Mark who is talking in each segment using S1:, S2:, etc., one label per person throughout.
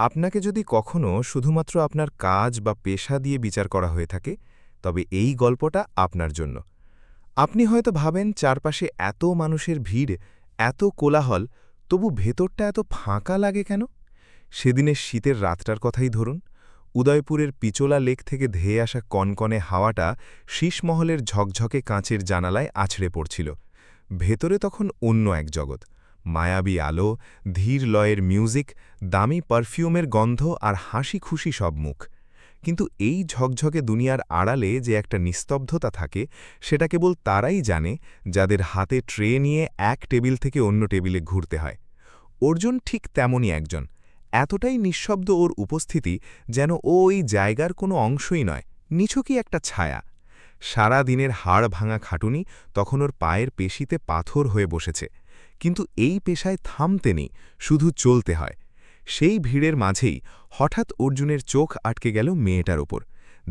S1: আপনাকে যদি কখনো শুধুমাত্র আপনার কাজ বা পেশা দিয়ে বিচার করা হয়ে থাকে তবে এই গল্পটা আপনার জন্য। আপনি হয়তো ভাবেন চারপাশে এত মানুষের ভিড়, এত কোলাহল, তবু ভেতরটা এত ফাঁকা লাগে কেন? সেদিনের শীতের রাতটার কথাই ধরুন। উদয়পুরের পিচোলা লেক থেকে ধেয়ে আসা কনকনে হাওয়াটা শীষমহলের ঝকঝকে কাঁচের জানালায় আছড়ে পড়ছিল। ভেতরে তখন অন্য এক জগৎ। মায়াবী আলো, ধীর লয়ের মিউজিক, দামি পারফিউমের গন্ধ আর হাসি খুশি সব মুখ। কিন্তু এই ঝকঝকে দুনিয়ার আড়ালে যে একটা নিস্তব্ধতা থাকে, সেটা কেবল তারাই জানে যাদের হাতে ট্রে নিয়ে এক টেবিল থেকে অন্য টেবিলে ঘুরতে হয়। অর্জুন ঠিক তেমনই একজন। এতটাই নিঃশব্দ ওর উপস্থিতি যেন ও ওই জায়গার কোনো অংশই নয়, নিছকই একটা ছায়া। সারা দিনের হাড় ভাঙা খাটুনি তখন ওর পায়ের পেশিতে পাথর হয়ে বসেছে। কিন্তু এই পেশায় থামতে নেই, শুধু চলতে হয়। সেই ভিড়ের মাঝেই হঠাৎ অর্জুনের চোখ আটকে গেল মেয়েটার ওপর।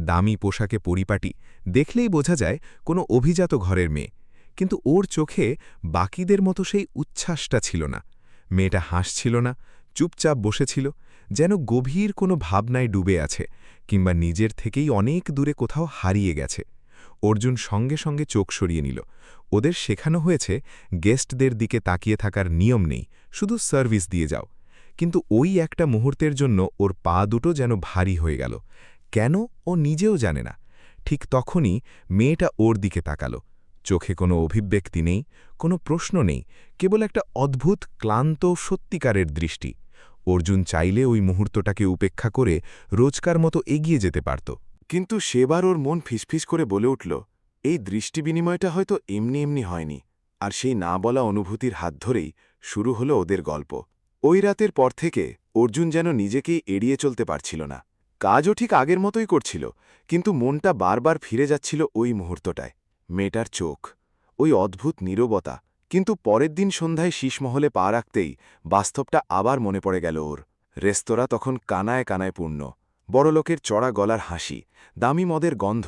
S1: দামি পোশাকে পরিপাটি, দেখলেই বোঝা যায় কোনো অভিজাত ঘরের মেয়ে। কিন্তু ওর চোখে বাকিদের মতো সেই উচ্ছ্বাসটা ছিল না। মেয়েটা হাসছিল না, চুপচাপ বসেছিল, যেন গভীর কোনো ভাবনায় ডুবে আছে, কিংবা নিজের থেকেই অনেক দূরে কোথাও হারিয়ে গেছে। অর্জুন সঙ্গে সঙ্গে চোখ সরিয়ে নিল। ওদের শেখানো হয়েছে গেস্টদের দিকে তাকিয়ে থাকার নিয়ম নেই, শুধু সার্ভিস দিয়ে যাও। কিন্তু ওই একটা মুহূর্তের জন্য ওর পা দুটো যেন ভারী হয়ে গেল। কেন, ও নিজেও জানে না। ঠিক তখনই মেয়েটা ওর দিকে তাকালো। চোখে কোনো অভিব্যক্তি নেই, কোনো প্রশ্ন নেই, কেবল একটা অদ্ভুত ক্লান্ত সত্যিকারের দৃষ্টি। অর্জুন চাইলে ওই মুহূর্তটাকে উপেক্ষা করে রোজকার মতো এগিয়ে যেতে পারত।
S2: কিন্তু সেবার ওর মন ফিসফিস করে বলে উঠল, এই দৃষ্টি বিনিময়টা হয়তো এমনি এমনি হয়নি। আর সেই না বলা অনুভূতির হাত ধরেই শুরু হলো ওদের গল্প। ওই রাতের পর থেকে অর্জুন যেন নিজেকেই এড়িয়ে চলতে পারছিল না। কাজও ঠিক আগের মতোই করছিল, কিন্তু মনটা বারবার ফিরে যাচ্ছিল ওই মুহূর্তটায়। মেয়েটার চোখ, ওই অদ্ভুত নীরবতা। কিন্তু পরের দিন সন্ধ্যায় শীষমহলে পা রাখতেই বাস্তবটা আবার মনে পড়ে গেল ওর। রেস্তোরাঁ তখন কানায় কানায় পূর্ণ। বড়লোকের চড়া গলার হাসি, দামি মদের গন্ধ,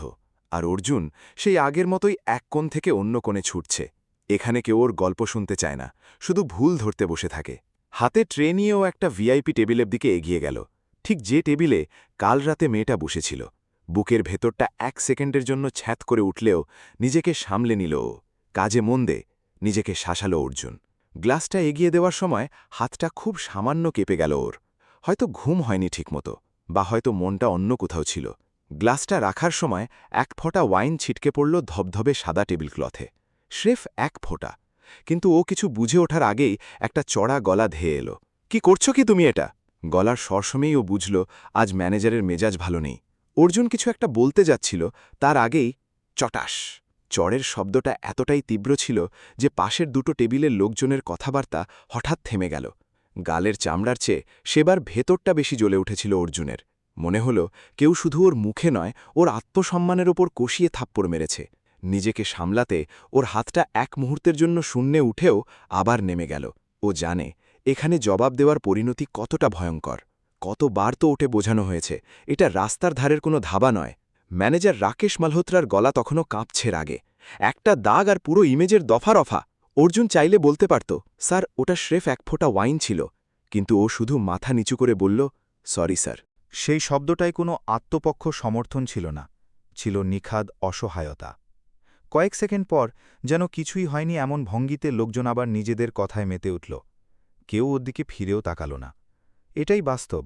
S2: আর অর্জুন সেই আগের মতোই এক কোণ থেকে অন্য কোণে ছুটছে। এখানে কেউ ওর গল্প শুনতে চায় না, শুধু ভুল ধরতে বসে থাকে। হাতে ট্রে নিয়েও একটা ভিআইপি টেবিলের দিকে এগিয়ে গেল, ঠিক যে টেবিলে কাল রাতে মেয়েটা বসেছিল। বুকের ভেতরটা এক সেকেন্ডের জন্য ছ্যাঁত করে উঠলেও নিজেকে সামলে নিল ও। কাজে মন দে, নিজেকে শাসালো অর্জুন। গ্লাসটা এগিয়ে দেওয়ার সময় হাতটা খুব সামান্য কেঁপে গেল ওর। হয়তো ঘুম হয়নি ঠিকমতো, বা হয়তো মনটা অন্য কোথাও ছিল। গ্লাসটা রাখার সময় এক ফোঁটা ওয়াইন ছিটকে পড়ল ধবধবে সাদা টেবিল ক্লথে। স্রেফ এক ফোঁটা। কিন্তু ও কিছু বুঝে ওঠার আগেই একটা চড়া গলা ধেয়ে এলো। কি করছো কি তুমি এটা? গলার স্বরসমেই ও বুঝল আজ ম্যানেজারের মেজাজ ভালো নেই। অর্জুন কিছু একটা বলতে যাচ্ছিল, তার আগেই চটাস। চড়ের শব্দটা এতটাই তীব্র ছিল যে পাশের দুটো টেবিলের লোকজনের কথাবার্তা হঠাৎ থেমে গেল। গালের চামড়ার চেয়ে সেবার ভেতরটা বেশি জ্বলে উঠেছিল অর্জুনের। মনে হল কেউ শুধু ওর মুখে নয়, ওর আত্মসম্মানের ওপর কষিয়ে থাপ্পড় মেরেছে। নিজেকে সামলাতে ওর হাতটা এক মুহূর্তের জন্য শূন্যে উঠেও আবার নেমে গেল। ও জানে এখানে জবাব দেওয়ার পরিণতি কতটা ভয়ঙ্কর। কতবার তো ওঠে বোঝানো হয়েছে, এটা রাস্তার ধারের কোনো ধাবা নয়। ম্যানেজার রাকেশ মালহোত্রার গলা তখনও কাঁপছে রাগে। একটা দাগ আর পুরো ইমেজের দফা রফা। অর্জুন চাইলে বলতে পারত, স্যার ওটা স্রেফ এক ফোঁটা ওয়াইন ছিল। কিন্তু ও শুধু মাথা নিচু করে বলল, সরি স্যার।
S3: সেই শব্দটায় কোনো আত্মপক্ষ সমর্থন ছিল না, ছিল নিখাদ অসহায়তা। কয়েক সেকেন্ড পর যেন কিছুই হয়নি এমন ভঙ্গিতে লোকজন আবার নিজেদের কথায় মেতে উঠল। কেউ ওর দিকে ফিরেও তাকাল না। এটাই বাস্তব।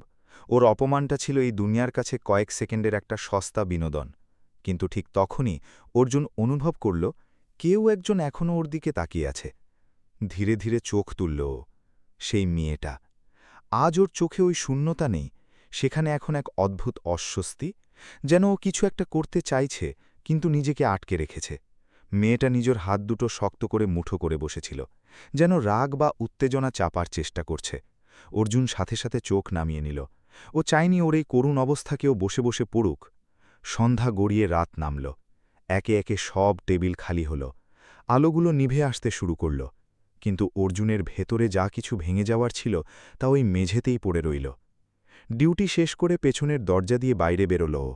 S3: ওর অপমানটা ছিল এই দুনিয়ার কাছে কয়েক সেকেন্ডের একটা সস্তা বিনোদন। কিন্তু ঠিক তখনই অর্জুন অনুভব করল কেউ একজন এখনও ওর দিকে তাকিয়ে আছে। ধীরে ধীরে চোখ তুলল ও। সেই মেয়েটা। আজ ওর চোখে ওই শূন্যতা নেই, সেখানে এখন এক অদ্ভুত অস্বস্তি, যেন ও কিছু একটা করতে চাইছে কিন্তু নিজেকে আটকে রেখেছে। মেয়েটা নিজের হাত দুটো শক্ত করে মুঠো করে বসেছিল, যেন রাগ বা উত্তেজনা চাপার চেষ্টা করছে। অর্জুন সাথে সাথে চোখ নামিয়ে নিল। ও চায়নি ওর এই করুণ অবস্থাকেও বসে বসে পড়ুক। সন্ধ্যা গড়িয়ে রাত নামল। একে একে সব টেবিল খালি হল। আলোগুলো নিভে আসতে শুরু করল। কিন্তু অর্জুনের ভেতরে যা কিছু ভেঙে যাওয়ার ছিল তা ওই মেঝেতেই পড়ে রইল। ডিউটি শেষ করে পেছনের দরজা দিয়ে বাইরে বেরোল ও।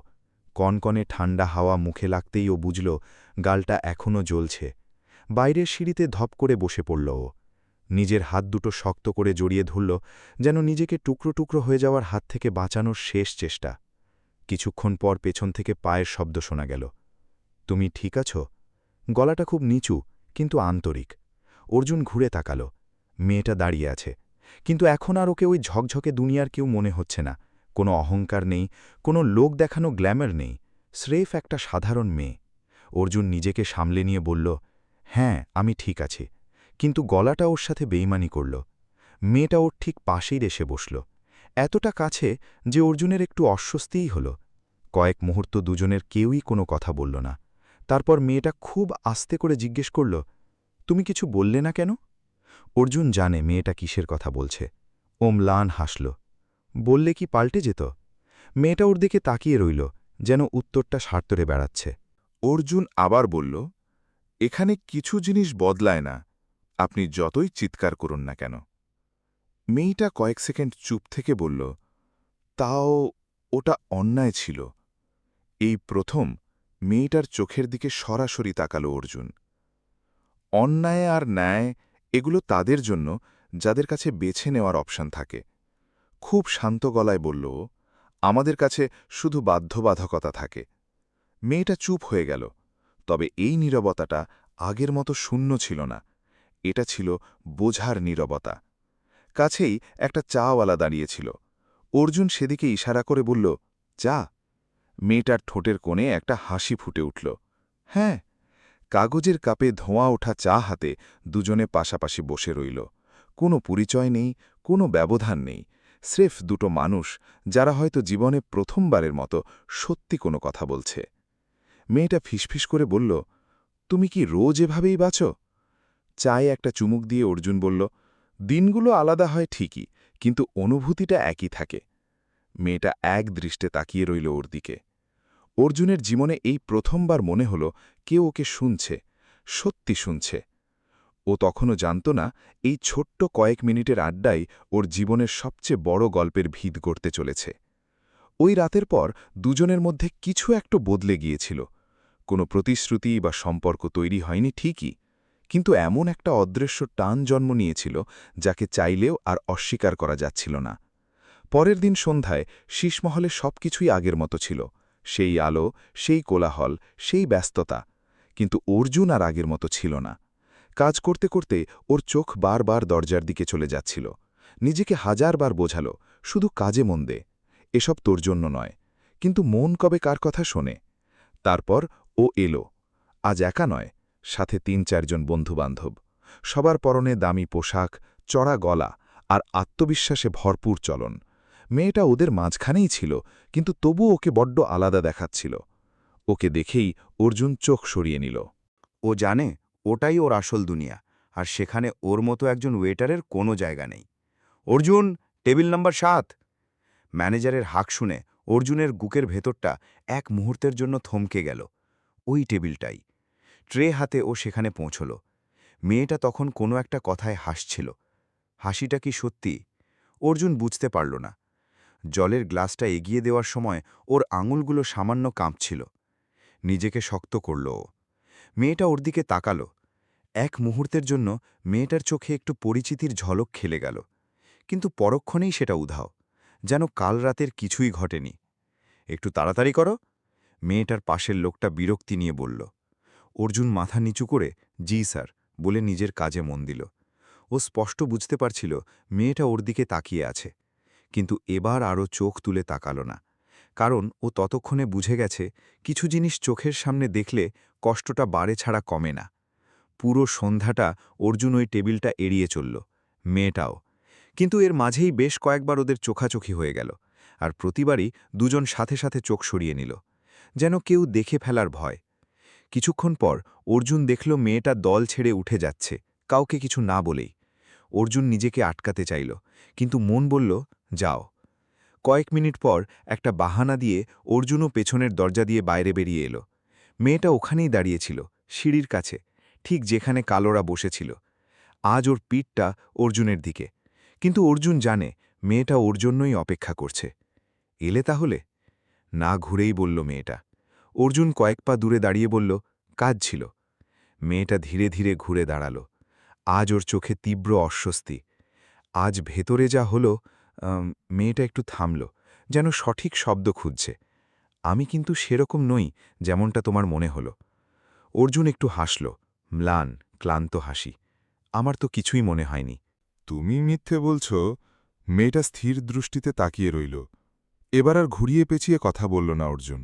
S3: কনকনে ঠান্ডা হাওয়া মুখে লাগতেই ও বুঝল গালটা এখনও জ্বলছে। বাইরের সিঁড়িতে ধপ করে বসে পড়ল ও। নিজের হাত দুটো শক্ত করে জড়িয়ে ধরল, যেন নিজেকে টুকরো টুকরো হয়ে যাওয়ার হাত থেকে বাঁচানোর শেষ চেষ্টা। কিছুক্ষণ পর পেছন থেকে পায়ের শব্দ শোনা গেল। তুমি ঠিক আছো? গলাটা খুব নিচু, কিন্তু আন্তরিক। অর্জুন ঘুরে তাকাল। মেয়েটা দাঁড়িয়ে আছে, কিন্তু এখন আর ওকে ওই ঝকঝকে দুনিয়ার কেউ মনে হচ্ছে না। কোনো অহংকার নেই, কোনো লোক দেখানো গ্ল্যামার নেই, স্রেফ একটা সাধারণ মেয়ে। অর্জুন নিজেকে সামলে নিয়ে বলল, হ্যাঁ, আমি ঠিক আছি। কিন্তু গলাটা ওর সাথে বেইমানি করল। মেয়েটা ওর ঠিক পাশেই এসে বসল, এতটা কাছে যে অর্জুনের একটু অস্বস্তিই হল। কয়েক মুহূর্ত দুজনের কেউই কোনো কথা বলল না। তারপর মেয়েটা খুব আস্তে করে জিজ্ঞেস করল, তুমি কিছু বললে না কেন? অর্জুন জানে মেয়েটা কিসের কথা বলছে। ও ম্লান হাসল। বললে কি পাল্টে যেত? মেয়েটা ওর দিকে তাকিয়ে রইল, যেন উত্তরটা সার্তরে বেড়াচ্ছে।
S4: অর্জুন আবার বলল, এখানে কিছু জিনিস বদলায় না, আপনি যতই চিৎকার করুন না কেন। মেয়েটা কয়েক সেকেন্ড চুপ থেকে বলল, তাও ওটা অন্যায় ছিল। এই প্রথম মেয়েটার চোখের দিকে সরাসরি তাকালো অর্জুন। অন্যায় আর ন্যায় এগুলো তাদের জন্য যাদের কাছে বেছে নেওয়ার অপশন থাকে। খুব শান্ত গলায় বলল, আমাদের কাছে শুধু বাধ্যবাধকতা থাকে। মেয়েটা চুপ হয়ে গেল, তবে এই নীরবতাটা আগের মতো শূন্য ছিল না। এটা ছিল বোঝার নীরবতা। কাছেই একটা চাওয়ালা দাঁড়িয়েছিল। অর্জুন সেদিকে ইশারা করে বলল, চা। মেয়েটার ঠোঁটের কোণে একটা হাসি ফুটে উঠল। হ্যাঁ। কাগজের কাপে ধোঁয়া ওঠা চা হাতে দুজনে পাশাপাশি বসে রইল। কোনো পরিচয় নেই, কোনো ব্যবধান নেই, স্রেফ দুটো মানুষ যারা হয়তো জীবনে প্রথমবারের মতো সত্যি কোনো কথা বলছে। মেয়েটা ফিসফিস করে বলল, তুমি কি রোজ এভাবেই বাঁচো? চায়ে একটা চুমুক দিয়ে অর্জুন বলল, দিনগুলো আলাদা হয় ঠিকই, কিন্তু অনুভূতিটা একই থাকে। মেয়েটা এক দৃষ্টে তাকিয়ে রইল ওর দিকে। অর্জুনের জীবনে এই প্রথমবার মনে হল কেউ ওকে শুনছে, সত্যি শুনছে। ও তখনও জানত না এই ছোট্ট কয়েক মিনিটের আড্ডাই ওর জীবনের সবচেয়ে বড় গল্পের ভিত গড়তে চলেছে। ওই রাতের পর দুজনের মধ্যে কিছু একটু বদলে গিয়েছিল। কোনো প্রতিশ্রুতি বা সম্পর্ক তৈরি হয়নি ঠিকই, কিন্তু এমন একটা অদৃশ্য টান জন্ম নিয়েছিল যাকে চাইলেও আর অস্বীকার করা যাচ্ছিল না। পরের দিন সন্ধ্যায় শীষমহলে সবকিছুই আগের মতো ছিল। সেই আলো, সেই কোলাহল, সেই ব্যস্ততা। কিন্তু অর্জুন আর আগের মতো ছিল না। কাজ করতে করতে ওর চোখ বারবার দরজার দিকে চলে যাচ্ছিল। নিজেকে হাজারবার বোঝাল, শুধু কাজে মন দে, এসব তোর জন্য নয়। কিন্তু মন কবে কার কথা শোনে? তারপর ও এলো। আজ একা নয়, সাথে ৩-৪ জন বন্ধুবান্ধব। সবার পরনে দামি পোশাক, চড়া গলা আর আত্মবিশ্বাসে ভরপুর চলন। মেয়েটা ওদের মাঝখানেই ছিল, কিন্তু তবু ওকে বড্ড আলাদা দেখাচ্ছিল। ওকে দেখেই অর্জুন চোখ সরিয়ে নিল।
S3: ও জানে ওটাই ওর আসল দুনিয়া, আর সেখানে ওর মতো একজন ওয়েটারের কোনো জায়গা নেই। Arjun, table number ৭। ম্যানেজারের হাঁক শুনে অর্জুনের বুকের ভেতরটা এক মুহূর্তের জন্য থমকে গেল। ওই টেবিলটাই। ট্রে হাতে ও সেখানে পৌঁছল। মেয়েটা তখন কোনো একটা কথায় হাসছিল। হাসিটা কি সত্যি? অর্জুন বুঝতে পারল না। জলের গ্লাসটা এগিয়ে দেওয়ার সময় ওর আঙুলগুলো সামান্য কাঁপছিল। নিজেকে শক্ত করল ও। মেয়েটা ওর দিকে তাকাল। এক মুহূর্তের জন্য মেয়েটার চোখে একটু পরিচিতির ঝলক খেলে গেল, কিন্তু পরক্ষণেই সেটা উধাও, যেন কাল রাতের কিছুই ঘটেনি। একটু তাড়াতাড়ি করো, মেয়েটার পাশের লোকটা বিরক্তি নিয়ে বলল। অর্জুন মাথা নিচু করে জি স্যার বলে নিজের কাজে মন দিল। ও স্পষ্ট বুঝতে পারছিল মেয়েটা ওর দিকে তাকিয়ে আছে, কিন্তু এবার আরও চোখ তুলে তাকাল না, কারণ ও ততক্ষণে বুঝে গেছে কিছু জিনিস চোখের সামনে দেখলে কষ্টটা বাড়ে ছাড়া কমে না। পুরো সন্ধ্যাটা অর্জুন ওই টেবিলটা এড়িয়ে চলল, মেয়েটাও। কিন্তু এর মাঝেই বেশ কয়েকবার ওদের চোখাচোখি হয়ে গেল, আর প্রতিবারই দুজন সাথে সাথে চোখ সরিয়ে নিল, যেন কেউ দেখে ফেলার ভয়। কিছুক্ষণ পর অর্জুন দেখল মেয়েটা দল ছেড়ে উঠে যাচ্ছে, কাউকে কিছু না বলেই। অর্জুন নিজেকে আটকাতে চাইল, কিন্তু মন বলল, যাও। কয়েক মিনিট পর একটা বাহানা দিয়ে অর্জুনও পেছনের দরজা দিয়ে বাইরে বেরিয়ে এলো। মেয়েটা ওখানেই দাঁড়িয়েছিল, সিঁড়ির কাছে, ঠিক যেখানে কালোরা বসেছিল। আজ ওর পিঠটা অর্জুনের দিকে, কিন্তু অর্জুন জানে মেয়েটা ওর জন্যই অপেক্ষা করছে। এলে তাহলে? না ঘুরেই বলল মেয়েটা। অর্জুন কয়েক পা দূরে দাঁড়িয়ে বলল, কাজ ছিল। মেয়েটা ধীরে ধীরে ঘুরে দাঁড়াল। আজ ওর চোখে তীব্র অস্বস্তি। আজ ভেতরে যা হলো, মেয়েটা একটু থামল, যেন সঠিক শব্দ খুঁজছে। আমি কিন্তু সেরকম নই যেমনটা তোমার মনে হলো। অর্জুন একটু হাসল, ম্লান, ক্লান্ত হাসি। আমার তো কিছুই মনে হয়নি।
S4: তুমি মিথ্যে বলছ। মেয়েটা স্থির দৃষ্টিতে তাকিয়ে রইল। এবার আর ঘুরিয়ে পেঁচিয়ে কথা বলল না অর্জুন।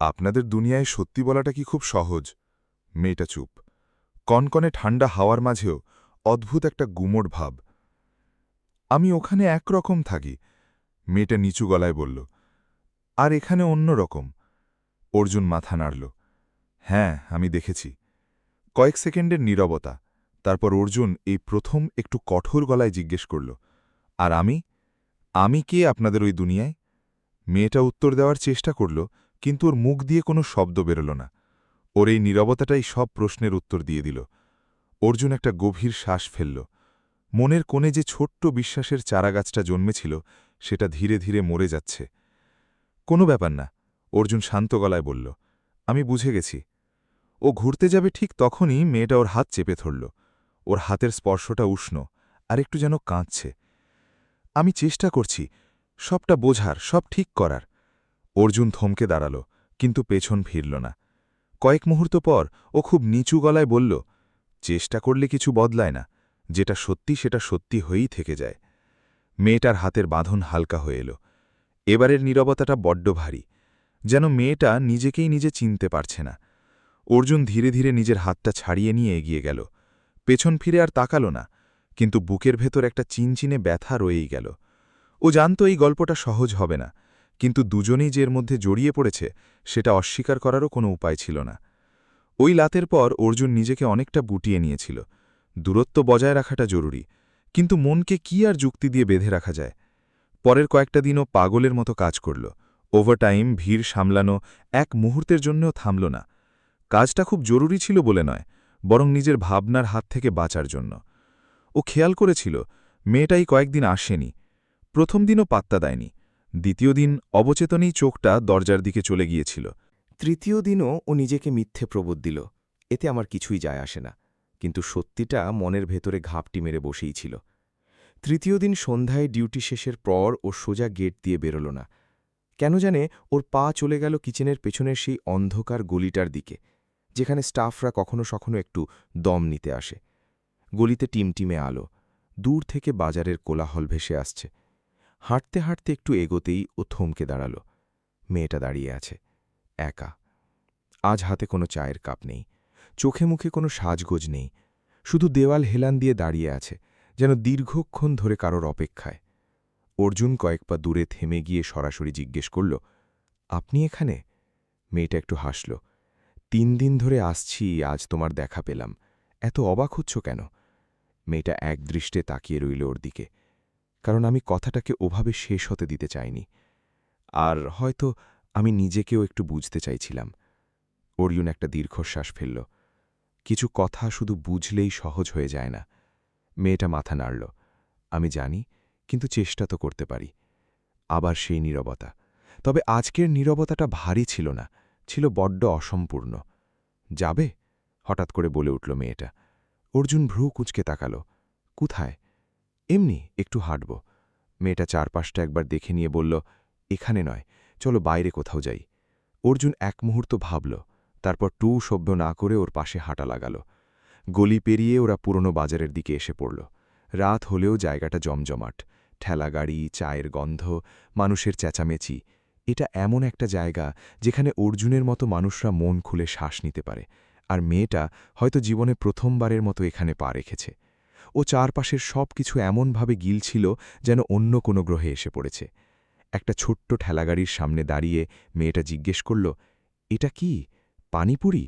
S4: আপনাদের দুনিয়ায় সত্যি বলাটা কি খুব সহজ? মেয়েটা চুপ। কনকনে ঠান্ডা হাওয়ার মাঝেও অদ্ভুত একটা গুমোট ভাব। আমি ওখানে একরকম থাকি, মেয়েটা নিচু গলায় বলল। আর এখানে অন্য রকম। অর্জুন মাথা নাড়ল। হ্যাঁ, আমি দেখেছি। কয়েক সেকেন্ডের নীরবতা। তারপর অর্জুন এই প্রথম একটু কঠোর গলায় জিজ্ঞেস করল, আর আমি কে আপনাদের ওই দুনিয়ায়? মেয়েটা উত্তর দেওয়ার চেষ্টা করল, কিন্তু ওর মুখ দিয়ে কোনো শব্দ বেরোল না। ওর এই নীরবতাটাই সব প্রশ্নের উত্তর দিয়ে দিল। অর্জুন একটা গভীর শ্বাস ফেলল। মনের কোণে যে ছোট্ট বিশ্বাসের চারাগাছটা জন্মেছিল, সেটা ধীরে ধীরে মরে যাচ্ছে। কোনো ব্যাপার না, অর্জুন শান্ত গলায় বলল। আমি বুঝে গেছি। ও ঘুরতে যাবে ঠিক তখনই মেয়েটা ওর হাত চেপে ধরল। ওর হাতের স্পর্শটা উষ্ণ, আর একটু যেন কাঁদছে। আমি চেষ্টা করছি সবটা বোঝার, সব ঠিক করার। অর্জুন থমকে দাঁড়াল, কিন্তু পেছন ফিরল না। কয়েক মুহূর্ত পর ও খুব নিচু গলায় বলল, চেষ্টা করলে কিছু বদলায় না, যেটা সত্যি সেটা সত্যি হয়েই থেকে যায়। মেয়েটার হাতের বাঁধন হালকা হয়ে এলো। এবারের নীরবতাটা বড্ড ভারী, যেন মেয়েটা নিজেকেই নিজে চিনতে পারছে না। অর্জুন ধীরে ধীরে নিজের হাতটা ছাড়িয়ে নিয়ে এগিয়ে গেল। পেছন ফিরে আর তাকাল না, কিন্তু বুকের ভেতর একটা চিনচিনে ব্যথা রয়েই গেল। ও জানত এই গল্পটা সহজ হবে না, কিন্তু দুজনেই যে এর মধ্যে জড়িয়ে পড়েছে সেটা অস্বীকার করারও কোনো উপায় ছিল না। ওই লাতের পর অর্জুন নিজেকে অনেকটা গুটিয়ে নিয়েছিল। দূরত্ব বজায় রাখাটা জরুরি, কিন্তু মনকে কি আর যুক্তি দিয়ে বেঁধে রাখা যায়? পরের কয়েকটা দিনও পাগলের মতো কাজ করল। ওভারটাইম, ভিড় সামলানো, এক মুহূর্তের জন্যও থামল না। কাজটা খুব জরুরি ছিল বলে নয়, বরং নিজের ভাবনার হাত থেকে বাঁচার জন্য। ও খেয়াল করেছিল মেয়েটাই কয়েকদিন আসেনি। প্রথম দিনও পাত্তা দেয়নি। দ্বিতীয় দিন অবচেতনেই চোখটা দরজার দিকে চলে গিয়েছিল।
S1: তৃতীয় দিনও ও নিজেকে মিথ্যে প্রবোধ দিল, এতে আমার কিছুই যায় আসে না। কিন্তু সত্যিটা মনের ভেতরে ঘাপটি মেরে বসেই ছিল। তৃতীয় দিন সন্ধ্যায় ডিউটি শেষের পর ও সোজা গেট দিয়ে বেরোল না। কেন জানে ওর পা চলে গেল কিচেনের পেছনের সেই অন্ধকার গলিটার দিকে, যেখানে স্টাফরা কখনো সখনো একটু দম নিতে আসে। গলিতে টিমটিমে আলো, দূর থেকে বাজারের কোলাহল ভেসে আসছে। হাঁটতে হাঁটতে একটু এগোতেই ও থমকে দাঁড়াল। মেয়েটা দাঁড়িয়ে আছে, একা। আজ হাতে কোনো চায়ের কাপ নেই, চোখে মুখে কোনো সাজগোজ নেই, শুধু দেওয়াল হেলান দিয়ে দাঁড়িয়ে আছে, যেন দীর্ঘক্ষণ ধরে কারোর অপেক্ষায়। অর্জুন কয়েক পা দূরে থেমে গিয়ে সরাসরি জিজ্ঞেস করল, আপনি এখানে? মেয়েটা একটু হাসল। 3 দিন ধরে আসছি, আজ তোমার দেখা পেলাম, এত অবাক হচ্ছ কেন? মেয়েটা একদৃষ্টে তাকিয়ে রইল ওর দিকে, কারণ আমি কথাটাকে ওভাবে শেষ হতে দিতে চাইনি। আর হয়তো আমি নিজেকেও একটু বুঝতে চাইছিলাম। অর্জুন একটা দীর্ঘশ্বাস ফেলল। কিছু কথা শুধু বুঝলেই সহজ হয়ে যায় না। মেয়েটা মাথা নাড়ল। আমি জানি, কিন্তু চেষ্টা তো করতে পারি। আবার সেই নীরবতা। তবে আজকের নীরবতাটা ভারী ছিল না, ছিল বড্ড অসম্পূর্ণ। যাবে? হঠাৎ করে বলে উঠল মেয়েটা। অর্জুন ভ্রু কুঁচকে তাকাল। কোথায়? এমনি একটু হাঁটব। মেয়েটা চারপাশটা একবার দেখে নিয়ে বলল, এখানে নয়, চলো বাইরে কোথাও যাই। অর্জুন এক মুহূর্ত ভাবল, তারপর টু শব্দ না করে ওর পাশে হাঁটা লাগাল। গলি পেরিয়ে ওরা পুরনো বাজারের দিকে এসে পড়ল। রাত হলেও জায়গাটা জমজমাট, ঠেলাগাড়ি, চায়ের গন্ধ, মানুষের চেঁচামেচি। এটা এমন একটা জায়গা যেখানে অর্জুনের মতো মানুষরা মন খুলে শ্বাস নিতে পারে, আর মেয়েটা হয়তো জীবনে প্রথমবারের মতো এখানে পা রেখেছে। ও চারপাশের সব কিছু এমনভাবে গিলছিল যেন অন্য কোনো গ্রহে এসে পড়েছে। একটা ছোট্ট ঠেলাগাড়ির সামনে দাঁড়িয়ে মেয়েটা জিজ্ঞেস করল, এটা কি, পানিপুরি?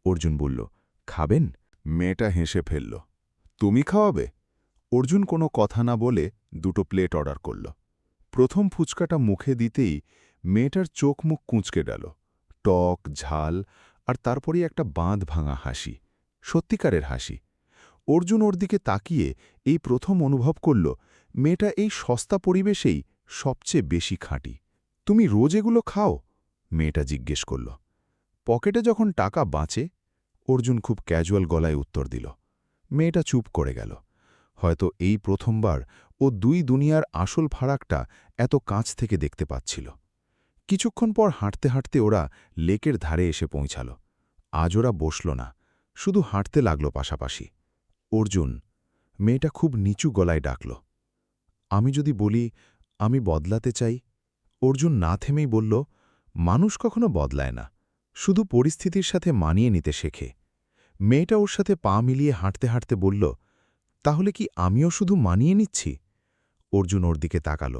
S1: অর্জুন বলল, খাবেন?
S4: মেয়েটা হেসে ফেলল। তুমি খাওয়াবে? অর্জুন কোনো কথা না বলে 2টো প্লেট অর্ডার করল। প্রথম ফুচকাটা মুখে দিতেই মেয়েটার চোখ মুখ কুঁচকে গেল। টক, ঝাল, আর তারপরই একটা বাঁধ ভাঙা হাসি, সত্যিকারের হাসি। অর্জুন ওর দিকে তাকিয়ে এই প্রথম অনুভব করল মেয়েটা এই সস্তা পরিবেশেই সবচেয়ে বেশি খাঁটি। তুমি রোজ এগুলো খাও? মেয়েটা জিজ্ঞেস করল। পকেটে যখন টাকা বাঁচে, অর্জুন খুব ক্যাজুয়াল গলায় উত্তর দিল। মেয়েটা চুপ করে গেল। হয়তো এই প্রথমবার ও দুই দুনিয়ার আসল ফারাকটা এত কাছ থেকে দেখতে পাচ্ছিল। কিছুক্ষণ পর হাঁটতে হাঁটতে ওরা লেকের ধারে এসে পৌঁছাল। আজ ওরা বসল না, শুধু হাঁটতে লাগল পাশাপাশি। অর্জুন, মেয়েটা খুব নিচু গলায় ডাকল, আমি যদি বলি আমি বদলাতে চাই? অর্জুন না থেমেই বলল, মানুষ কখনো বদলায় না, শুধু পরিস্থিতির সাথে মানিয়ে নিতে শেখে। মেয়েটা ওর সাথে পা মিলিয়ে হাঁটতে হাঁটতে বলল, তাহলে কি আমিও শুধু মানিয়ে নিচ্ছি? অর্জুন ওর দিকে তাকাল।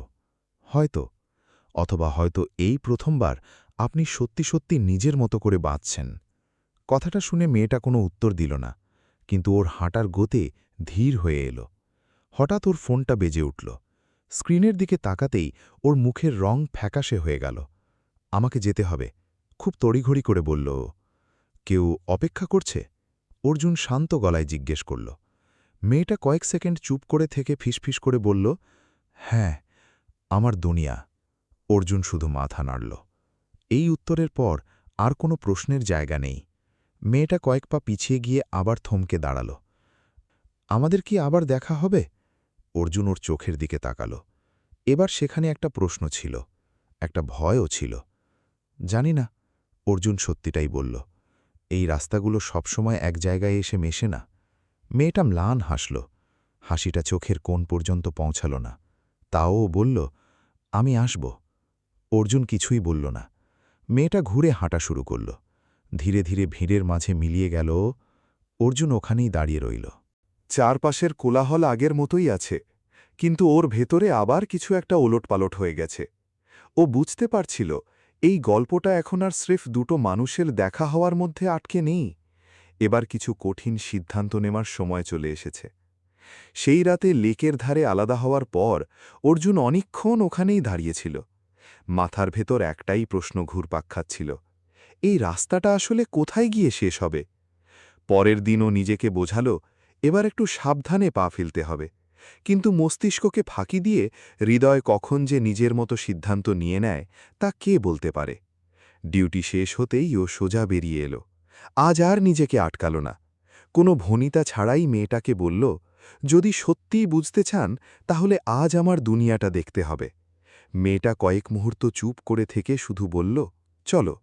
S4: হয়তো, অথবা হয়তো এই প্রথমবার আপনি সত্যি সত্যি নিজের মতো করে বাঁচছেন। কথাটা শুনে মেয়েটা কোনো উত্তর দিল না, কিন্তু ওর হাঁটার গতি ধীর হয়ে এলো। হঠাৎ ওর ফোনটা বেজে উঠল। স্ক্রিনের দিকে তাকাতেই ওর মুখের রং ফ্যাকাশে হয়ে গেল। আমাকে যেতে হবে, খুব তড়িঘড়ি করে বলল ও। কেউ অপেক্ষা করছে? অর্জুন শান্ত গলায় জিজ্ঞেস করল। মেয়েটা কয়েক সেকেন্ড চুপ করে থেকে ফিসফিস করে বলল, হ্যাঁ, আমার দুনিয়া। অর্জুন শুধু মাথা নাড়ল। এই উত্তরের পর আর কোনো প্রশ্নের জায়গা নেই। মেয়েটা কয়েক পা পিছিয়ে গিয়ে আবার থমকে দাঁড়াল। আমাদের কি আবার দেখা হবে? অর্জুন ওর চোখের দিকে তাকাল। এবার সেখানে একটা প্রশ্ন ছিল, একটা ভয়ও ছিল। জানি না, অর্জুন সত্যিটাই বলল। এই রাস্তাগুলো সবসময় এক জায়গায় এসে মেশে না। মেয়েটা ম্লান হাসল। হাসিটা চোখের কোণ পর্যন্ত পৌঁছাল না। তাও বলল, আমি আসব। অর্জুন কিছুই বলল না। মেয়েটা ঘুরে হাঁটা শুরু করল। ধীরে ধীরে ভিড়ের মাঝে মিলিয়ে গেল। অর্জুন ওখানেই দাঁড়িয়ে রইল।
S2: চারপাশের কোলাহল আগের মতোই আছে, কিন্তু ওর ভেতরে আবার কিছু একটা ওলটপালট হয়ে গেছে। ও বুঝতে পারছিল এই গল্পটা এখন আর স্রেফ দুটো মানুষের দেখা হওয়ার মধ্যে আটকে নেই। এবার কিছু কঠিন সিদ্ধান্ত নেওয়ার সময় চলে এসেছে। সেই রাতে লেকের ধারে আলাদা হওয়ার পর অর্জুন অনেকক্ষণ ওখানেই দাঁড়িয়েছিল। মাথার ভেতর একটাই প্রশ্ন ঘুরপাক খাচ্ছিল, এই রাস্তাটা আসলে কোথায় গিয়ে শেষ হবে? পরের দিনও নিজেকে বোঝাল, এবার একটু সাবধানে পা ফেলতে হবে। কিন্তু মস্তিষ্ককে ফাঁকি দিয়ে হৃদয় কখন যে নিজের মতো সিদ্ধান্ত নিয়ে নেয় তা কে বলতে পারে। ডিউটি শেষ হতেই ও সোজা বেরিয়ে এলো। আজ আর নিজেকে আটকাল না। কোনো ভনিতা ছাড়াই মেয়েটাকে বলল, যদি সত্যিই বুঝতে চান তাহলে আজ আমার দুনিয়াটা দেখতে হবে। মেয়েটা কয়েক মুহূর্ত চুপ করে থেকে শুধু বলল, চলো।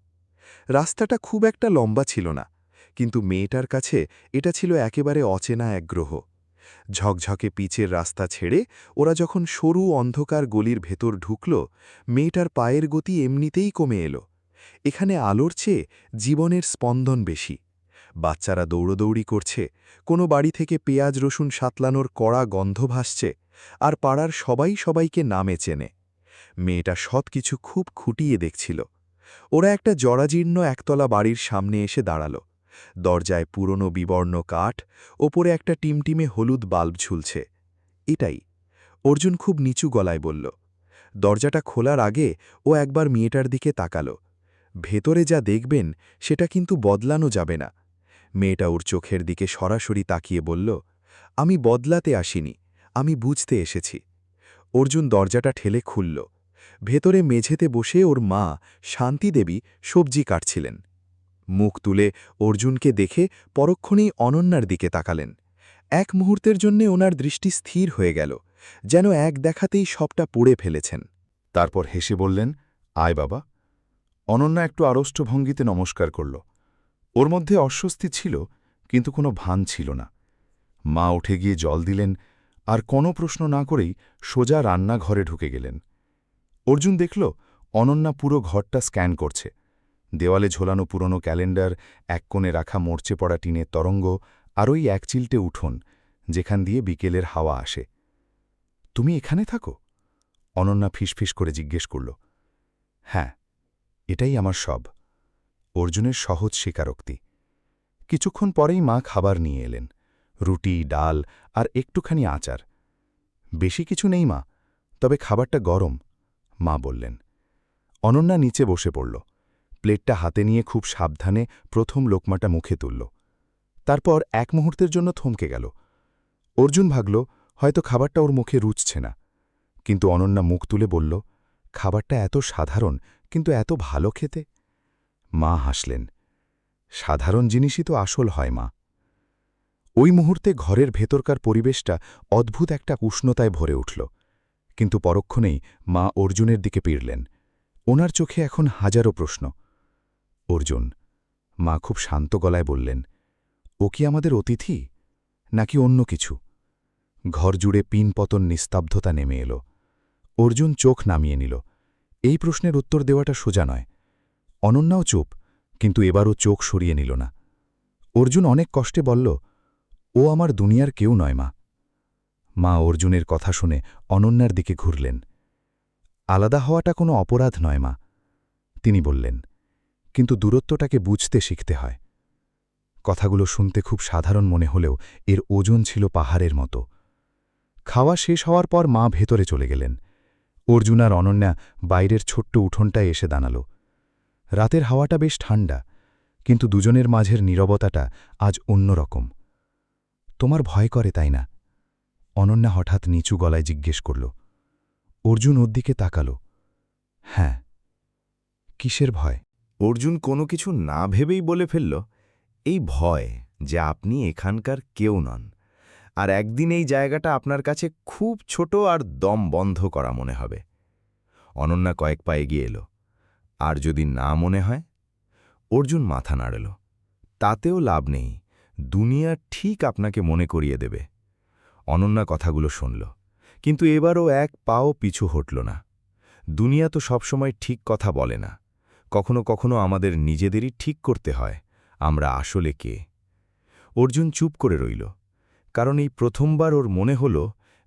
S2: রাস্তাটা খুব একটা লম্বা ছিল না, কিন্তু মেয়েটার কাছে এটা ছিল একেবারে অচেনা এক গ্রহ। ঝকঝকে পিচের রাস্তা ছেড়ে ওরা যখন সরু অন্ধকার গলির ভেতর ঢুকল, মেয়েটার পায়ের গতি এমনিতেই কমে এলো। এখানে আলোর চেয়ে জীবনের স্পন্দন বেশি। বাচ্চারা দৌড়দৌড়ি করছে, কোনো বাড়ি থেকে পেঁয়াজ রসুন সাতলানোর কড়া গন্ধ ভাসছে, আর পাড়ার সবাই সবাইকে নামে চেনে। মেয়েটা সব কিছু খুব খুঁটিয়ে দেখছিল। ওরা একটা জরাজীর্ণ একতলা বাড়ির সামনে এসে দাঁড়াল। দরজায় পুরনো বিবর্ণ কাঠ, ওপরে একটা টিমটিমে হলুদ বাল্ব ঝুলছে। এটাই। অর্জুন খুব নিচু গলায় বলল। দরজাটা খোলার আগে ও একবার মেয়েটার দিকে তাকাল। ভেতরে যা দেখবেন সেটা কিন্তু বদলানো যাবে না। মেয়েটা ওর চোখের দিকে সরাসরি তাকিয়ে বলল, আমি বদলাতে আসিনি, আমি বুঝতে এসেছি। অর্জুন দরজাটা ঠেলে খুলল। ভেতরে মেঝেতে বসে ওর মা শান্তিদেবী সবজি কাটছিলেন। মুখ তুলে অর্জুনকে দেখে পরক্ষণেই অনন্যার দিকে তাকালেন। এক মুহূর্তের জন্যে ওনার দৃষ্টি স্থির হয়ে গেল, যেন এক দেখাতেই সবটা পুড়ে ফেলেছেন।
S4: তারপর হেসে বললেন, আয় বাবা। অনন্যা একটু আড়ষ্ট ভঙ্গিতে নমস্কার করল। ওর মধ্যে অস্বস্তি ছিল, কিন্তু কোনো ভান ছিল না। মা উঠে গিয়ে জল দিলেন, আর কোনো প্রশ্ন না করেই সোজা রান্নাঘরে ঢুকে গেলেন। অর্জুন দেখল অনন্যা পুরো ঘরটা স্ক্যান করছে। দেওয়ালে ঝোলানো পুরনো ক্যালেন্ডার, এক কোণে রাখা মরচে পড়া টিনের তরঙ্গ, আর ওই এক চিলটে উঠোন, যেখান দিয়ে বিকেলের হাওয়া আসে। তুমি এখানে থাকো? অনন্যা ফিসফিস করে জিজ্ঞেস করল। হ্যাঁ, এটাই আমার সব। অর্জুনের সহজ স্বীকারোক্তি। কিছুক্ষণ পরেই মা খাবার নিয়ে এলেন, রুটি, ডাল আর একটুখানি আচার। বেশি কিছু নেই মা, তবে খাবারটা গরম, মা বললেন। অনন্যা নিচে বসে পড়ল। প্লেটটা হাতে নিয়ে খুব সাবধানে প্রথম লোকমাটা মুখে তুলল। তারপর এক মুহূর্তের জন্য থমকে গেল। অর্জুন ভাবল হয়তো খাবারটা ওর মুখে রুচছে না, কিন্তু অনন্যা মুখ তুলে বলল, খাবারটা এত সাধারণ, কিন্তু এত ভালো খেতে। মা হাসলেন। সাধারণ জিনিসই তো আসল হয় মা।
S3: ওই মুহূর্তে ঘরের ভেতরকার পরিবেশটা অদ্ভুত একটা উষ্ণতায় ভরে উঠল। কিন্তু পরক্ষণেই মা অর্জুনের দিকে পিড়লেন। ওনার চোখে এখন হাজারো প্রশ্ন। অর্জুন, মা খুব শান্ত গলায় বললেন, ও কি আমাদের অতিথি নাকি অন্য কিছু? ঘর জুড়ে পিনপতন নিস্তব্ধতা নেমে এলো। অর্জুন চোখ নামিয়ে নিল। এই প্রশ্নের উত্তর দেওয়াটা সোজা নয়। অনন্যাও চুপ, কিন্তু এবারও চোখ সরিয়ে নিল না। অর্জুন অনেক কষ্টে বলল, ও আমার দুনিয়ার কেউ নয় মা। মা অর্জুনের কথা শুনে অনন্যার দিকে ঘুরলেন। আলাদা হওয়াটা কোনো অপরাধ নয় মা, তিনি বললেন, কিন্তু দূরত্বটাকে বুঝতে শিখতে হয়। কথাগুলো শুনতে খুব সাধারণ মনে হলেও এর ওজন ছিল পাহাড়ের মতো। খাওয়া শেষ হওয়ার পর মা ভেতরে চলে গেলেন। অর্জুন আর অনন্যা বাইরের ছোট্ট উঠোনটায় এসে দাঁড়াল। রাতের হাওয়াটা বেশ ঠান্ডা, কিন্তু দুজনের মাঝের নীরবতাটা আজ অন্যরকম। তোমার ভয় করে তাই না? অনন্যা হঠাৎ নিচু গলায় জিজ্ঞেস করল। অর্জুন ওর দিকে তাকাল। হ্যাঁ। কিসের ভয়?
S1: অর্জুন কোনো কিছু না ভেবেই বলে ফেলল, এই ভয় যে আপনি এখানকার কেউ নন, আর একদিন এই জায়গাটা আপনার কাছে খুব ছোট আর দম বন্ধ করা মনে হবে। অনন্যা কয়েক পা এগিয়ে এলো। আর যদি না মনে হয়? অর্জুন মাথা নাড়ল। তাতেও লাভ নেই, দুনিয়া ঠিক আপনাকে মনে করিয়ে দেবে। অনন্যা কথাগুলো শুনল, কিন্তু এবারও এক পাও পিছু হটল না। দুনিয়া তো সবসময় ঠিক কথা বলে না, কখনো কখনো আমাদের নিজেদেরই ঠিক করতে হয় আমরা আসলে কে। অর্জুন চুপ করে রইল, কারণ এই প্রথমবার ওর মনে হল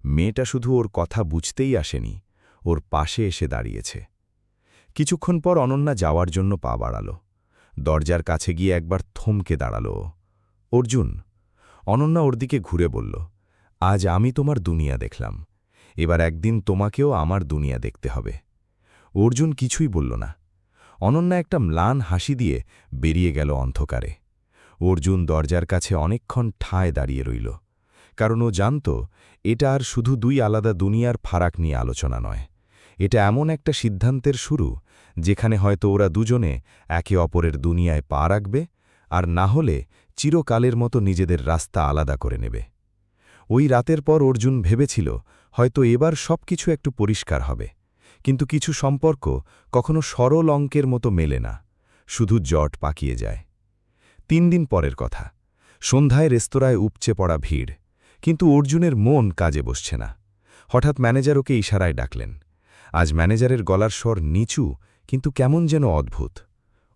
S1: মেয়েটা শুধু ওর কথা বুঝতেই আসেনি, ওর পাশে এসে দাঁড়িয়েছে। কিছুক্ষণ পর অনন্যা যাওয়ার জন্য পা বাড়াল। দরজার কাছে গিয়ে একবার থমকে দাঁড়াল। অর্জুন। অনন্যা ওর দিকে ঘুরে বলল, আজ আমি তোমার দুনিয়া দেখলাম, এবার একদিন তোমাকেও আমার দুনিয়া দেখতে হবে। অর্জুন কিছুই বলল না। অনন্যা একটা ম্লান হাসি দিয়ে বেরিয়ে গেল অন্ধকারে। অর্জুন দরজার কাছে অনেকক্ষণ ঠায় দাঁড়িয়ে রইল, কারণ ও জানত এটা আর শুধু দুই আলাদা দুনিয়ার ফারাক নিয়ে আলোচনা নয়, এটা এমন একটা সিদ্ধান্তের শুরু যেখানে হয়তো ওরা দুজনে একে অপরের দুনিয়ায় পা রাখবে, আর না হলে চিরকালের মতো নিজেদের রাস্তা আলাদা করে নেবে। ওই রাতের পর অর্জুন ভেবেছিল হয়তো এবার সবকিছু একটু পরিষ্কার হবে, কিন্তু কিছু সম্পর্ক কখনো সরল অঙ্কের মতো মেলে না, শুধু জট পাকিয়ে যায়। 3 দিন পরের কথা। সন্ধ্যায় রেস্তোরাঁয় উপচে পড়া ভিড়, কিন্তু অর্জুনের মন কাজে বসছে না। হঠাৎ ম্যানেজার ওকে ইশারায় ডাকলেন। আজ ম্যানেজারের গলার স্বর নিচু, কিন্তু কেমন যেন অদ্ভুত।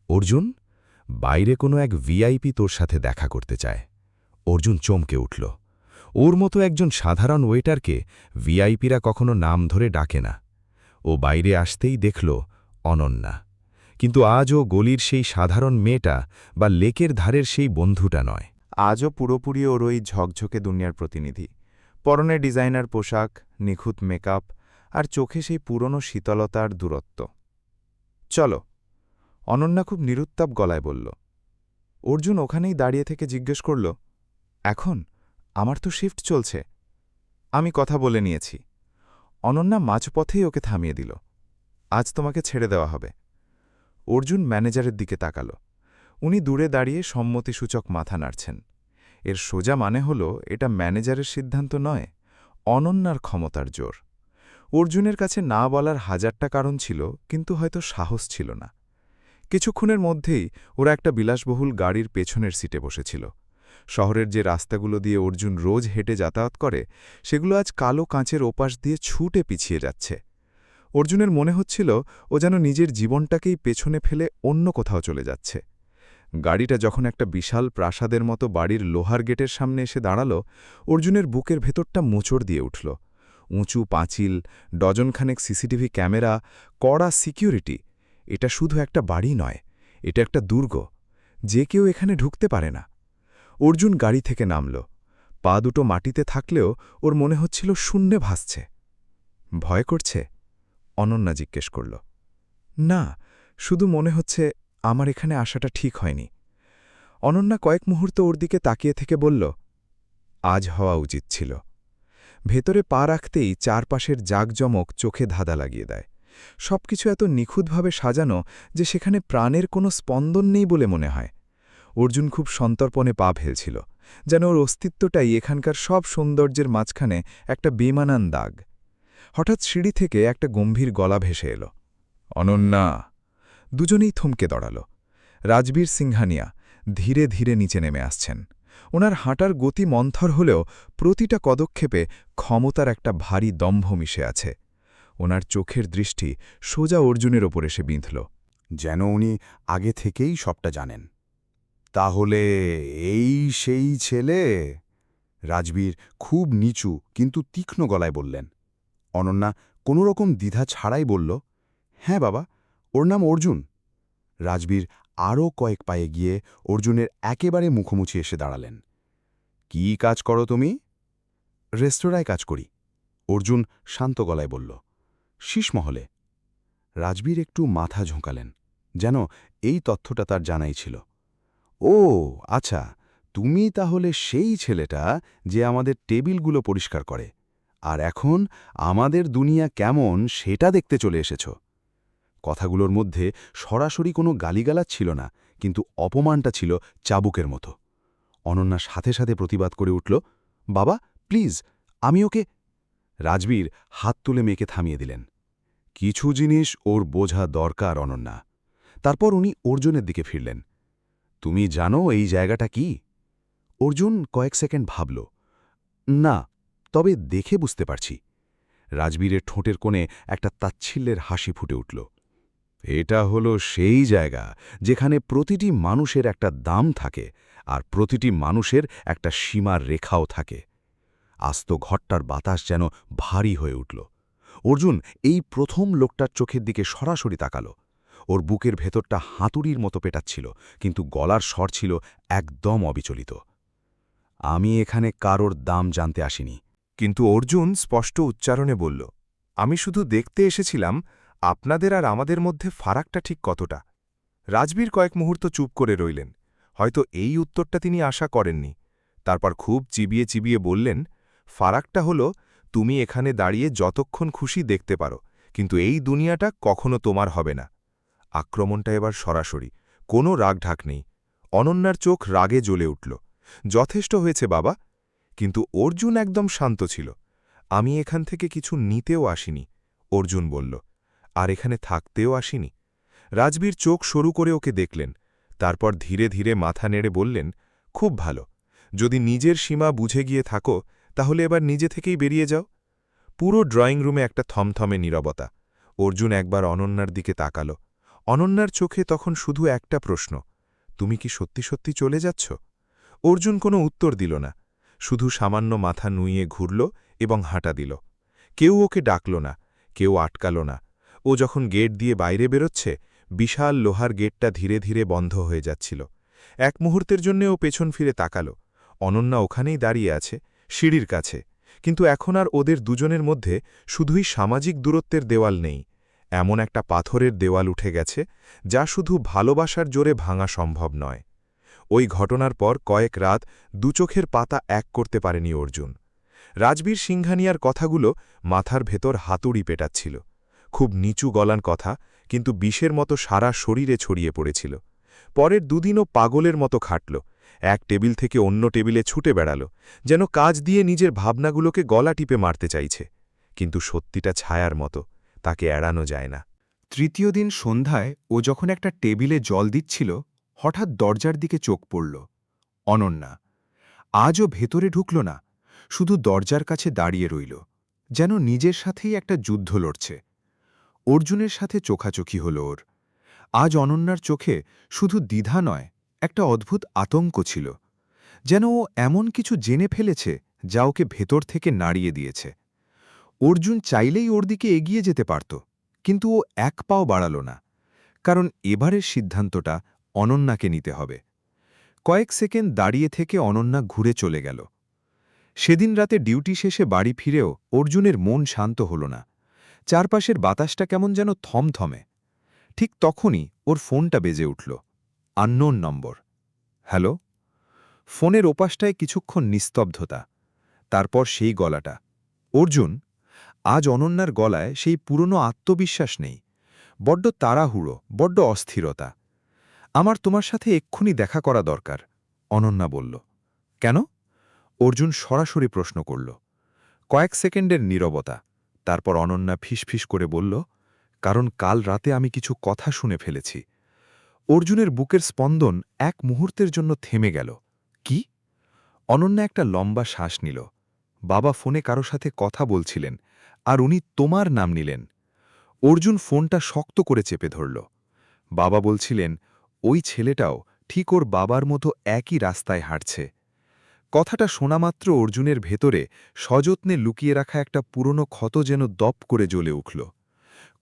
S1: অর্জুন, বাইরে কোনো এক ভিআইপি তোর সাথে দেখা করতে চায়। অর্জুন চমকে উঠল। ওর মতো একজন সাধারণ ওয়েটারকে ভিআইপিরা কখনো নাম ধরে ডাকে না। ও বাইরে আসতেই দেখল অনন্যা, কিন্তু আজ ও গলির সেই সাধারণ মেয়েটা বা লেকের ধারের সেই বন্ধুটা নয়।
S3: আজও পুরোপুরি ওর ওই ঝকঝকে দুনিয়ার প্রতিনিধি। পরনে ডিজাইনার পোশাক, নিখুঁত মেকআপ, আর চোখে সেই পুরনো শীতলতার দূরত্ব। চলো, অনন্যা খুব নিরুত্তাপ গলায় বলল। অর্জুন ওখানেই দাঁড়িয়ে থেকে জিজ্ঞেস করল, এখন? আমার তো শিফট চলছে। আমি কথা বলে নিয়েছি। অনন্যা মাঝপথেই ওকে থামিয়ে দিল। আজ তোমাকে ছেড়ে দেওয়া হবে। অর্জুন ম্যানেজারের দিকে তাকাল। উনি দূরে দাঁড়িয়ে সম্মতিসূচক মাথা নাড়ছেন। এর সোজা মানে হল এটা ম্যানেজারের সিদ্ধান্ত নয়, অনন্যার ক্ষমতার জোর। অর্জুনের কাছে না বলার হাজারটা কারণ ছিল, কিন্তু হয়তো সাহস ছিল না। কিছুক্ষণের মধ্যেই ওরা একটা বিলাসবহুল গাড়ির পেছনের সিটে বসেছিল। শহরের যে রাস্তাগুলো দিয়ে অর্জুন রোজ হেঁটে যাতায়াত করে, সেগুলো আজ কালো কাঁচের ওপাশ দিয়ে ছুটে পিছিয়ে যাচ্ছে। অর্জুনের মনে হচ্ছিল ও যেন নিজের জীবনটাকেই পেছনে ফেলে অন্য কোথাও চলে যাচ্ছে। গাড়িটা যখন একটা বিশাল প্রাসাদের মতো বাড়ির লোহার গেটের সামনে এসে দাঁড়াল, অর্জুনের বুকের ভেতরটা মোচড় দিয়ে উঠল। উঁচু পাঁচিল, ডজনখানেক সিসিটিভি ক্যামেরা, কড়া সিকিউরিটি। এটা শুধু একটা বাড়ি নয়, এটা একটা দুর্গ। যে কেউ এখানে ঢুকতে পারে না। অর্জুন গাড়ি থেকে নামল। পা দুটো মাটিতে থাকলেও ওর মনে হচ্ছিল শূন্যে ভাসছে। ভয় করছে? অনন্যা জিজ্ঞেস করল। না, শুধু মনে হচ্ছে আমার এখানে আসাটা ঠিক হয়নি। অনন্যা কয়েক মুহূর্ত ওর দিকে তাকিয়ে থেকে বলল, আজ হওয়া উচিত ছিল। ভেতরে পা রাখতেই চারপাশের জাঁকজমক চোখে ধাঁধা লাগিয়ে দেয়। সবকিছু এত নিখুঁতভাবে সাজানো যে সেখানে প্রাণের কোনো স্পন্দন নেই বলে মনে হয়। অর্জুন খুব সন্তর্পণে পা ফেলছিল, যেন ওর অস্তিত্বটাই এখানকার সব সৌন্দর্যের মাঝখানে একটা বেমানান দাগ। হঠাৎ সিঁড়ি থেকে একটা গম্ভীর গলা ভেসে এলো, অনন্যা। দুজনেই থমকে দাঁড়াল। রাজবীর সিংহানিয়া ধীরে ধীরে নিচে নেমে আসছেন। ওনার হাঁটার গতি মন্থর হলেও প্রতিটা পদক্ষেপে ক্ষমতার একটা ভারী দম্ভ মিশে আছে। ওনার চোখের দৃষ্টি সোজা অর্জুনের ওপর এসে বিঁধল।
S5: যেন উনি আগে থেকেই সবটা জানেন। তাহলে এই সেই ছেলে? রাজবীর খুব নিচু কিন্তু তীক্ষ্ণ গলায় বললেন। অনন্যা কোনো রকম দ্বিধা ছাড়াই বলল, হ্যাঁ বাবা, ওর নাম অর্জুন। রাজবীর আরও কয়েক পায়ে গিয়ে অর্জুনের একেবারে মুখোমুখি এসে দাঁড়ালেন। কি কাজ করো তুমি? রেস্তোরাঁয় কাজ করি, অর্জুন শান্ত গলায় বলল। শীষমহলে? রাজবীর একটু মাথা ঝোঁকালেন, যেন এই তথ্যটা তার জানাই ছিল। ও আচ্ছা, তুমি তাহলে সেই ছেলেটা যে আমাদের টেবিলগুলো পরিষ্কার করে, আর এখন আমাদের দুনিয়া কেমন সেটা দেখতে চলে এসেছ। কথাগুলোর মধ্যে সরাসরি কোনো গালিগালাজ ছিল না, কিন্তু অপমানটা ছিল চাবুকের মতো। অনন্যা সাথে সাথে প্রতিবাদ করে উঠল, বাবা প্লিজ, আমি ওকে। রাজবীর হাত তুলে মেয়েকে থামিয়ে দিলেন। কিছু জিনিস ওর বোঝা দরকার অনন্যা। তারপর উনি অর্জুনের দিকে ফিরলেন। তুমি জানো এই জায়গাটা কি? অর্জুন কয়েক সেকেন্ড ভাবল। না, তবে দেখে বুঝতে পারছি। রাজবীরের ঠোঁটের কোণে একটা তাচ্ছিল্যের হাসি ফুটে উঠল। এটা হলো সেই জায়গা যেখানে প্রতিটি মানুষের একটা দাম থাকে, আর প্রতিটি মানুষের একটা সীমার রেখাও থাকে। আস্ত ঘরটার বাতাস যেন ভারী হয়ে উঠল। অর্জুন এই প্রথম লোকটার চোখের দিকে সরাসরি তাকাল। ওর বুকের ভেতরটা হাতুড়ির মতো পেটাচ্ছিল, কিন্তু গলার স্বর ছিল একদম অবিচলিত। আমি এখানে কারোর দাম জানতে আসিনি।
S1: কিন্তু অর্জুন স্পষ্ট উচ্চারণে বলল, আমি শুধু দেখতে এসেছিলাম আপনাদের আর আমাদের মধ্যে ফারাকটা ঠিক কতটা। রাজবীর কয়েক মুহূর্ত চুপ করে রইলেন। হয়তো এই উত্তরটা তিনি আশা করেননি। তারপর খুব চিবিয়ে চিবিয়ে বললেন, ফারাকটা হলো তুমি এখানে দাঁড়িয়ে যতক্ষণ খুশি দেখতে পারো, কিন্তু এই দুনিয়াটা কখনো তোমার হবে না। আক্রমণটা এবার সরাসরি, কোনো রাগঢাক নেই। অনন্যার চোখ রাগে জ্বলে উঠল। যথেষ্ট হয়েছে বাবা। কিন্তু অর্জুন একদম শান্ত ছিল। আমি এখান থেকে কিছু নিতেও আসিনি, অর্জুন বলল, আর এখানে থাকতেও আসিনি। রাজবীর চোখ সরু করে ওকে দেখলেন, তারপর ধীরে ধীরে মাথা নেড়ে বললেন, খুব ভালো। যদি নিজের সীমা বুঝে গিয়ে থাকো তাহলে এবার নিজে থেকেই বেরিয়ে যাও। পুরো ড্রয়িং রুমে একটা থমথমে নীরবতা। অর্জুন একবার অনন্যার দিকে তাকাল। অনন্যার চোখে তখন শুধু একটা প্রশ্ন, তুমি কি সত্যি সত্যি চলে যাচ্ছ? অর্জুন কোনো উত্তর দিল না, শুধু সামান্য মাথা নুইয়ে ঘুরল এবং হাঁটা দিল। কেউ ওকে ডাকল না, কেউ আটকাল না। ও যখন গেট দিয়ে বাইরে বেরোচ্ছে, বিশাল লোহার গেটটা ধীরে ধীরে বন্ধ হয়ে যাচ্ছিল। এক মুহূর্তের জন্য ও পেছন ফিরে তাকাল। অনন্যা ওখানেই দাঁড়িয়ে আছে, সিঁড়ির কাছে। কিন্তু এখন আর ওদের দুজনের মধ্যে শুধুই সামাজিক দূরত্বের দেওয়াল নেই, এমন একটা পাথরের দেওয়াল উঠে গেছে যা শুধু ভালোবাসার জোরে ভাঙা সম্ভব নয়। ওই ঘটনার পর কয়েক রাত দুচোখের পাতা এক করতে পারেনি অর্জুন। রাজবীর সিংহানিয়ার কথাগুলো মাথার ভেতর হাতুড়ি পেটাচ্ছিল। খুব নিচু গলান কথা, কিন্তু বিষের মতো সারা শরীরে ছড়িয়ে পড়েছিল। পরের দুদিনও পাগলের মতো খাটল, এক টেবিল থেকে অন্য টেবিলে ছুটে বেড়াল, যেন কাজ দিয়ে নিজের ভাবনাগুলোকে গলা টিপে মারতে চাইছে। কিন্তু সত্যিটা ছায়ার মতো, তাকে এড়ানো যায় না।
S3: তৃতীয় দিন সন্ধ্যায় ও যখন একটা টেবিলে জল দিচ্ছিল, হঠাৎ দরজার দিকে চোখ পড়ল। অনন্যা আজও ভেতরে ঢুকল না, শুধু দরজার কাছে দাঁড়িয়ে রইল, যেন নিজের সাথেই একটা যুদ্ধ লড়ছে। অর্জুনের সাথে চোখাচোখি হল ওর। আজ অনন্যার চোখে শুধু দ্বিধা নয়, একটা অদ্ভুত আতঙ্ক ছিল, যেন ও এমন কিছু জেনে ফেলেছে যা ওকে ভেতর থেকে নাড়িয়ে দিয়েছে। অর্জুন চাইলেই ওর দিকে এগিয়ে যেতে পারত, কিন্তু ও এক পাও বাড়াল না, কারণ এবারের সিদ্ধান্তটা অনন্যাকে নিতে হবে। কয়েক সেকেন্ড দাঁড়িয়ে থেকে অনন্যা ঘুরে চলে গেল। সেদিন রাতে ডিউটি শেষে বাড়ি ফিরেও অর্জুনের মন শান্ত হল না। চারপাশের বাতাসটা কেমন যেন থমথমে। ঠিক তখনই ওর ফোনটা বেজে উঠল। আননোন নম্বর। হ্যালো? ফোনের ওপাশটায় কিছুক্ষণ নিস্তব্ধতা, তারপর সেই গলাটা। অর্জুন। আজ অনন্যার গলায় সেই পুরনো আত্মবিশ্বাস নেই, বড্ড তাড়াহুড়ো, বড্ড অস্থিরতা। আমার তোমার সাথে এক্ষুনি দেখা করা দরকার, অনন্যা বলল। কেন? অর্জুন সরাসরি প্রশ্ন করল। কয়েক সেকেন্ডের নীরবতা, তারপর অনন্যা ফিসফিস করে বলল, কারণ কাল রাতে আমি কিছু কথা শুনে ফেলেছি। অর্জুনের বুকের স্পন্দন এক মুহূর্তের জন্য থেমে গেল। কি? অনন্যা একটা লম্বা শ্বাস নিল। বাবা ফোনে কারো সাথে কথা বলছিলেন, আর উনি তোমার নাম নিলেন। অর্জুন ফোনটা শক্ত করে চেপে ধরল। বাবা বলছিলেন, ওই ছেলেটাও ঠিক ওর বাবার মতো একই রাস্তায় হাঁটছে। কথাটা শোনামাত্র অর্জুনের ভেতরে সযত্নে লুকিয়ে রাখা একটা পুরনো ক্ষত যেন দপ করে জ্বলে উঠল।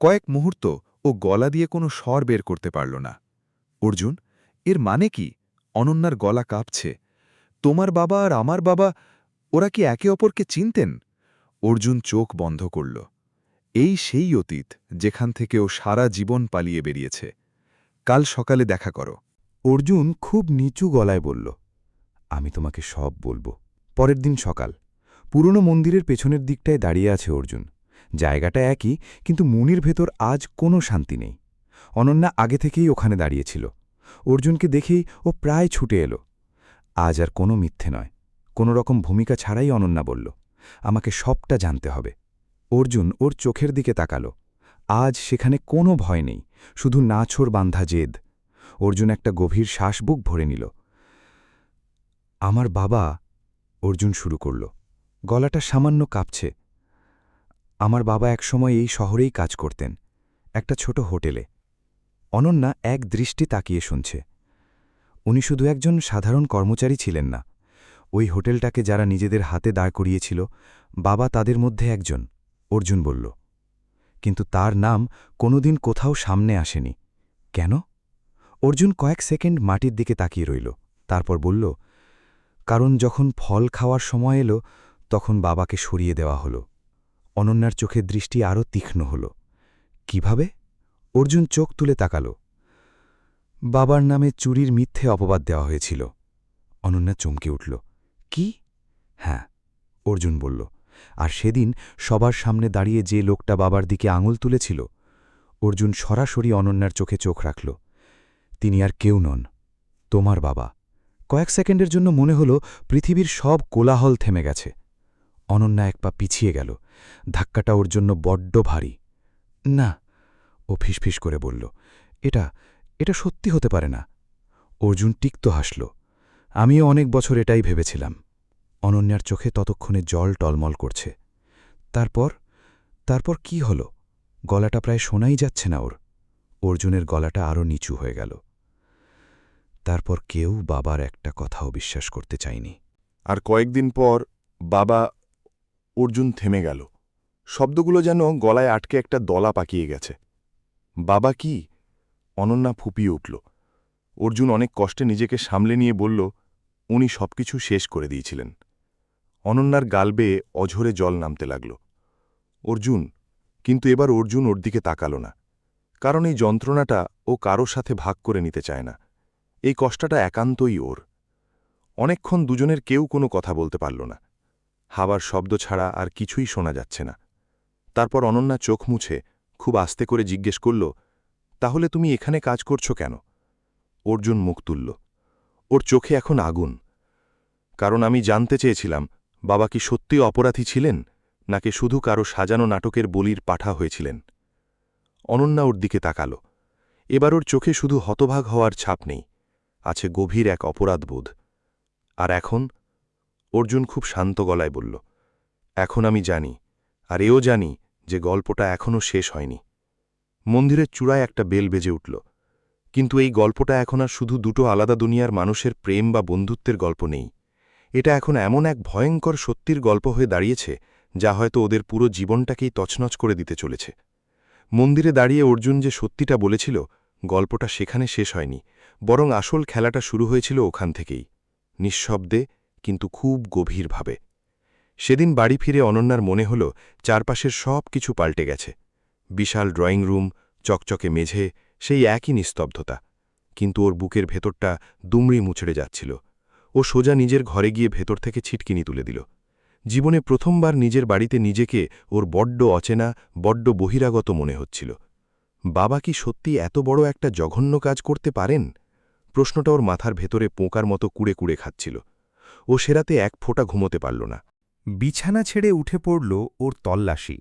S3: কয়েক মুহূর্ত ও গলা দিয়ে কোনো স্বর বের করতে পারল না। অর্জুন, এর মানে কি? অনন্যার গলা কাঁপছে। তোমার বাবা আর আমার বাবা, ওরা কি একে অপরকে চিনতেন? অর্জুন চোখ বন্ধ করল। এই সেই অতীত যেখান থেকে ও সারা জীবন পালিয়ে বেরিয়েছে। কাল সকালে দেখা করো।
S5: অর্জুন খুব নিচু গলায় বলল, আমি তোমাকে সব বলবো। পরের দিন সকাল, পুরনো মন্দিরের পেছনের দিকটায় দাঁড়িয়ে আছে অর্জুন। জায়গাটা একই, কিন্তু মনির ভেতর আজ কোনো শান্তি নেই। অনন্যা আগে থেকেই ওখানে দাঁড়িয়েছিল। অর্জুনকে দেখেই ও প্রায় ছুটে এলো। আজ আর কোনো মিথ্যে নয়, কোনো রকম ভূমিকা ছাড়াই অনন্যা বলল, আমাকে সবটা জানতে হবে। অর্জুন ওর চোখের দিকে তাকালো। আজ সেখানে কোনো ভয় নেই, শুধু নাছোড় বাঁধা জেদ। অর্জুন একটা গভীর শ্বাস বুক ভরে নিল। আমার বাবা, অর্জুন শুরু করল, গলাটা সামান্য কাঁপছে। আমার বাবা একসময় এই শহরেই কাজ করতেন, একটা ছোট হোটেলে। অনন্যা এক দৃষ্টি তাকিয়ে শুনছে। উনি শুধু একজন সাধারণ কর্মচারী ছিলেন না, ওই হোটেলটাকে যারা নিজেদের হাতে দাঁড় করিয়েছিল, বাবা তাদের মধ্যে একজন, অর্জুন বলল। কিন্তু তার নাম কোনোদিন কোথাও সামনে আসেনি। কেন? অর্জুন কয়েক সেকেন্ড মাটির দিকে তাকিয়ে রইল, তারপর বলল, কারণ যখন ফল খাওয়ার সময় এলো তখন বাবাকে সরিয়ে দেওয়া হলো। অনন্যার চোখের দৃষ্টি আরও তীক্ষ্ণ হল। কিভাবে? অর্জুন চোখ তুলে তাকাল। বাবার নামে চুরির মিথ্যে অপবাদ দেওয়া হয়েছিল। অনন্যা চমকে উঠল। কি? হ্যাঁ, অর্জুন বলল। আর সেদিন সবার সামনে দাঁড়িয়ে যে লোকটা বাবার দিকে আঙুল তুলেছিল, অর্জুন সরাসরি অনন্যার চোখে চোখ রাখল। তিনি আর কেউ নন, তোমার বাবা। কয়েক সেকেন্ডের জন্য মনে হল পৃথিবীর সব কোলাহল থেমে গেছে। অনন্যা এক পা পিছিয়ে গেল। ধাক্কাটা ওর জন্য বড্ড ভারী। না, ও ফিসফিস করে বলল, এটা সত্যি হতে পারে না। অর্জুন তিক্ত হাসল। আমিও অনেক বছর এটাই ভেবেছিলাম। অনন্যার চোখে ততক্ষণে জল টলমল করছে। তারপর কি হল? গলাটা প্রায় শোনাই যাচ্ছে না ওর। অর্জুনের গলাটা আরও নিচু হয়ে গেল। তারপর কেউ বাবার একটা কথাও বিশ্বাস করতে চায়নি।
S2: আর কয়েকদিন পর বাবা। অর্জুন থেমে গেল। শব্দগুলো যেন গলায় আটকে একটা দলা পাকিয়ে গেছে। বাবা কি? অনন্যা ফুপিয়ে উঠল। অর্জুন অনেক কষ্টে নিজেকে সামলে নিয়ে বলল, উনি সবকিছু শেষ করে দিয়েছিলেন। অনন্যার গাল বেয়ে অঝরে জল নামতে লাগল। অর্জুন, কিন্তু এবার অর্জুন ওর দিকে তাকাল না। কারণ এই যন্ত্রণাটা ও কারো সাথে ভাগ করে নিতে চায় না। এই কষ্টটা একান্তই ওর। অনেকক্ষণ দুজনের কেউ কোনো কথা বলতে পারল না। হাওয়ার শব্দ ছাড়া আর কিছুই শোনা যাচ্ছে না। তারপর অনন্যা চোখ মুছে খুব আস্তে করে জিজ্ঞেস করল, তাহলে তুমি এখানে কাজ করছো কেন? অর্জুন মুখ তুলল। ওর চোখে এখন আগুন। কারণ আমি জানতে চেয়েছিলাম, বাবা কি সত্যি অপরাধী ছিলেন, নাকি শুধু কারো সাজানো নাটকের বলির পাঠা হয়েছিলেন। অনন্যা ওর দিকে তাকাল। এবার ওর চোখে শুধু হতভাগ হওয়ার ছাপ নেই, আছে গভীর এক অপরাধবোধ। আর এখন? অর্জুন খুব শান্ত গলায় বলল, এখন আমি জানি, আর এও জানি যে গল্পটা এখনও শেষ হয়নি। মন্দিরের চূড়ায় একটা বেল বেজে উঠল। কিন্তু এই গল্পটা এখন আর শুধু দুটো আলাদা দুনিয়ার মানুষের প্রেম বা বন্ধুত্বের গল্প নেই। এটা এখন এমন এক ভয়ঙ্কর সত্যির গল্প হয়ে দাঁড়িয়েছে, যা হয়তো ওদের পুরো জীবনটাকেই তছনছ করে দিতে চলেছে। মন্দিরে দাঁড়িয়ে অর্জুন যে সত্যিটা বলেছিল, গল্পটা সেখানে শেষ হয়নি, বরং আসল খেলাটা শুরু হয়েছিল ওখান থেকেই, নিঃশব্দে কিন্তু খুব গভীরভাবে। সেদিন বাড়ি ফিরে অনন্যার মনে হল চারপাশের সব কিছু পাল্টে গেছে। বিশাল ড্রয়িং রুম, চকচকে মেঝে, সেই একই নিস্তব্ধতা। কিন্তু ওর বুকের ভেতরটা দুমড়ি মুচড়ে যাচ্ছিল। ও সোজা নিজের ঘরে গিয়ে ভেতর থেকে ছিটকিনি তুলে দিল। জীবনে প্রথমবার নিজের বাড়িতে নিজেকে ওর বড্ড অচেনা, বড্ড বহিরাগত মনে হচ্ছিল। বাবা কি সত্যি এত বড় একটা জঘন্য কাজ করতে পারেন? প্রশ্নটা ওর মাথার ভেতরে পোঁকার মতো কুড়ে কুড়ে খাচ্ছিল। ও সেরাতে এক ফোঁটা ঘুমোতে পারল না।
S3: বিছানা ছেড়ে উঠে পড়ল ওর তল্লাশি।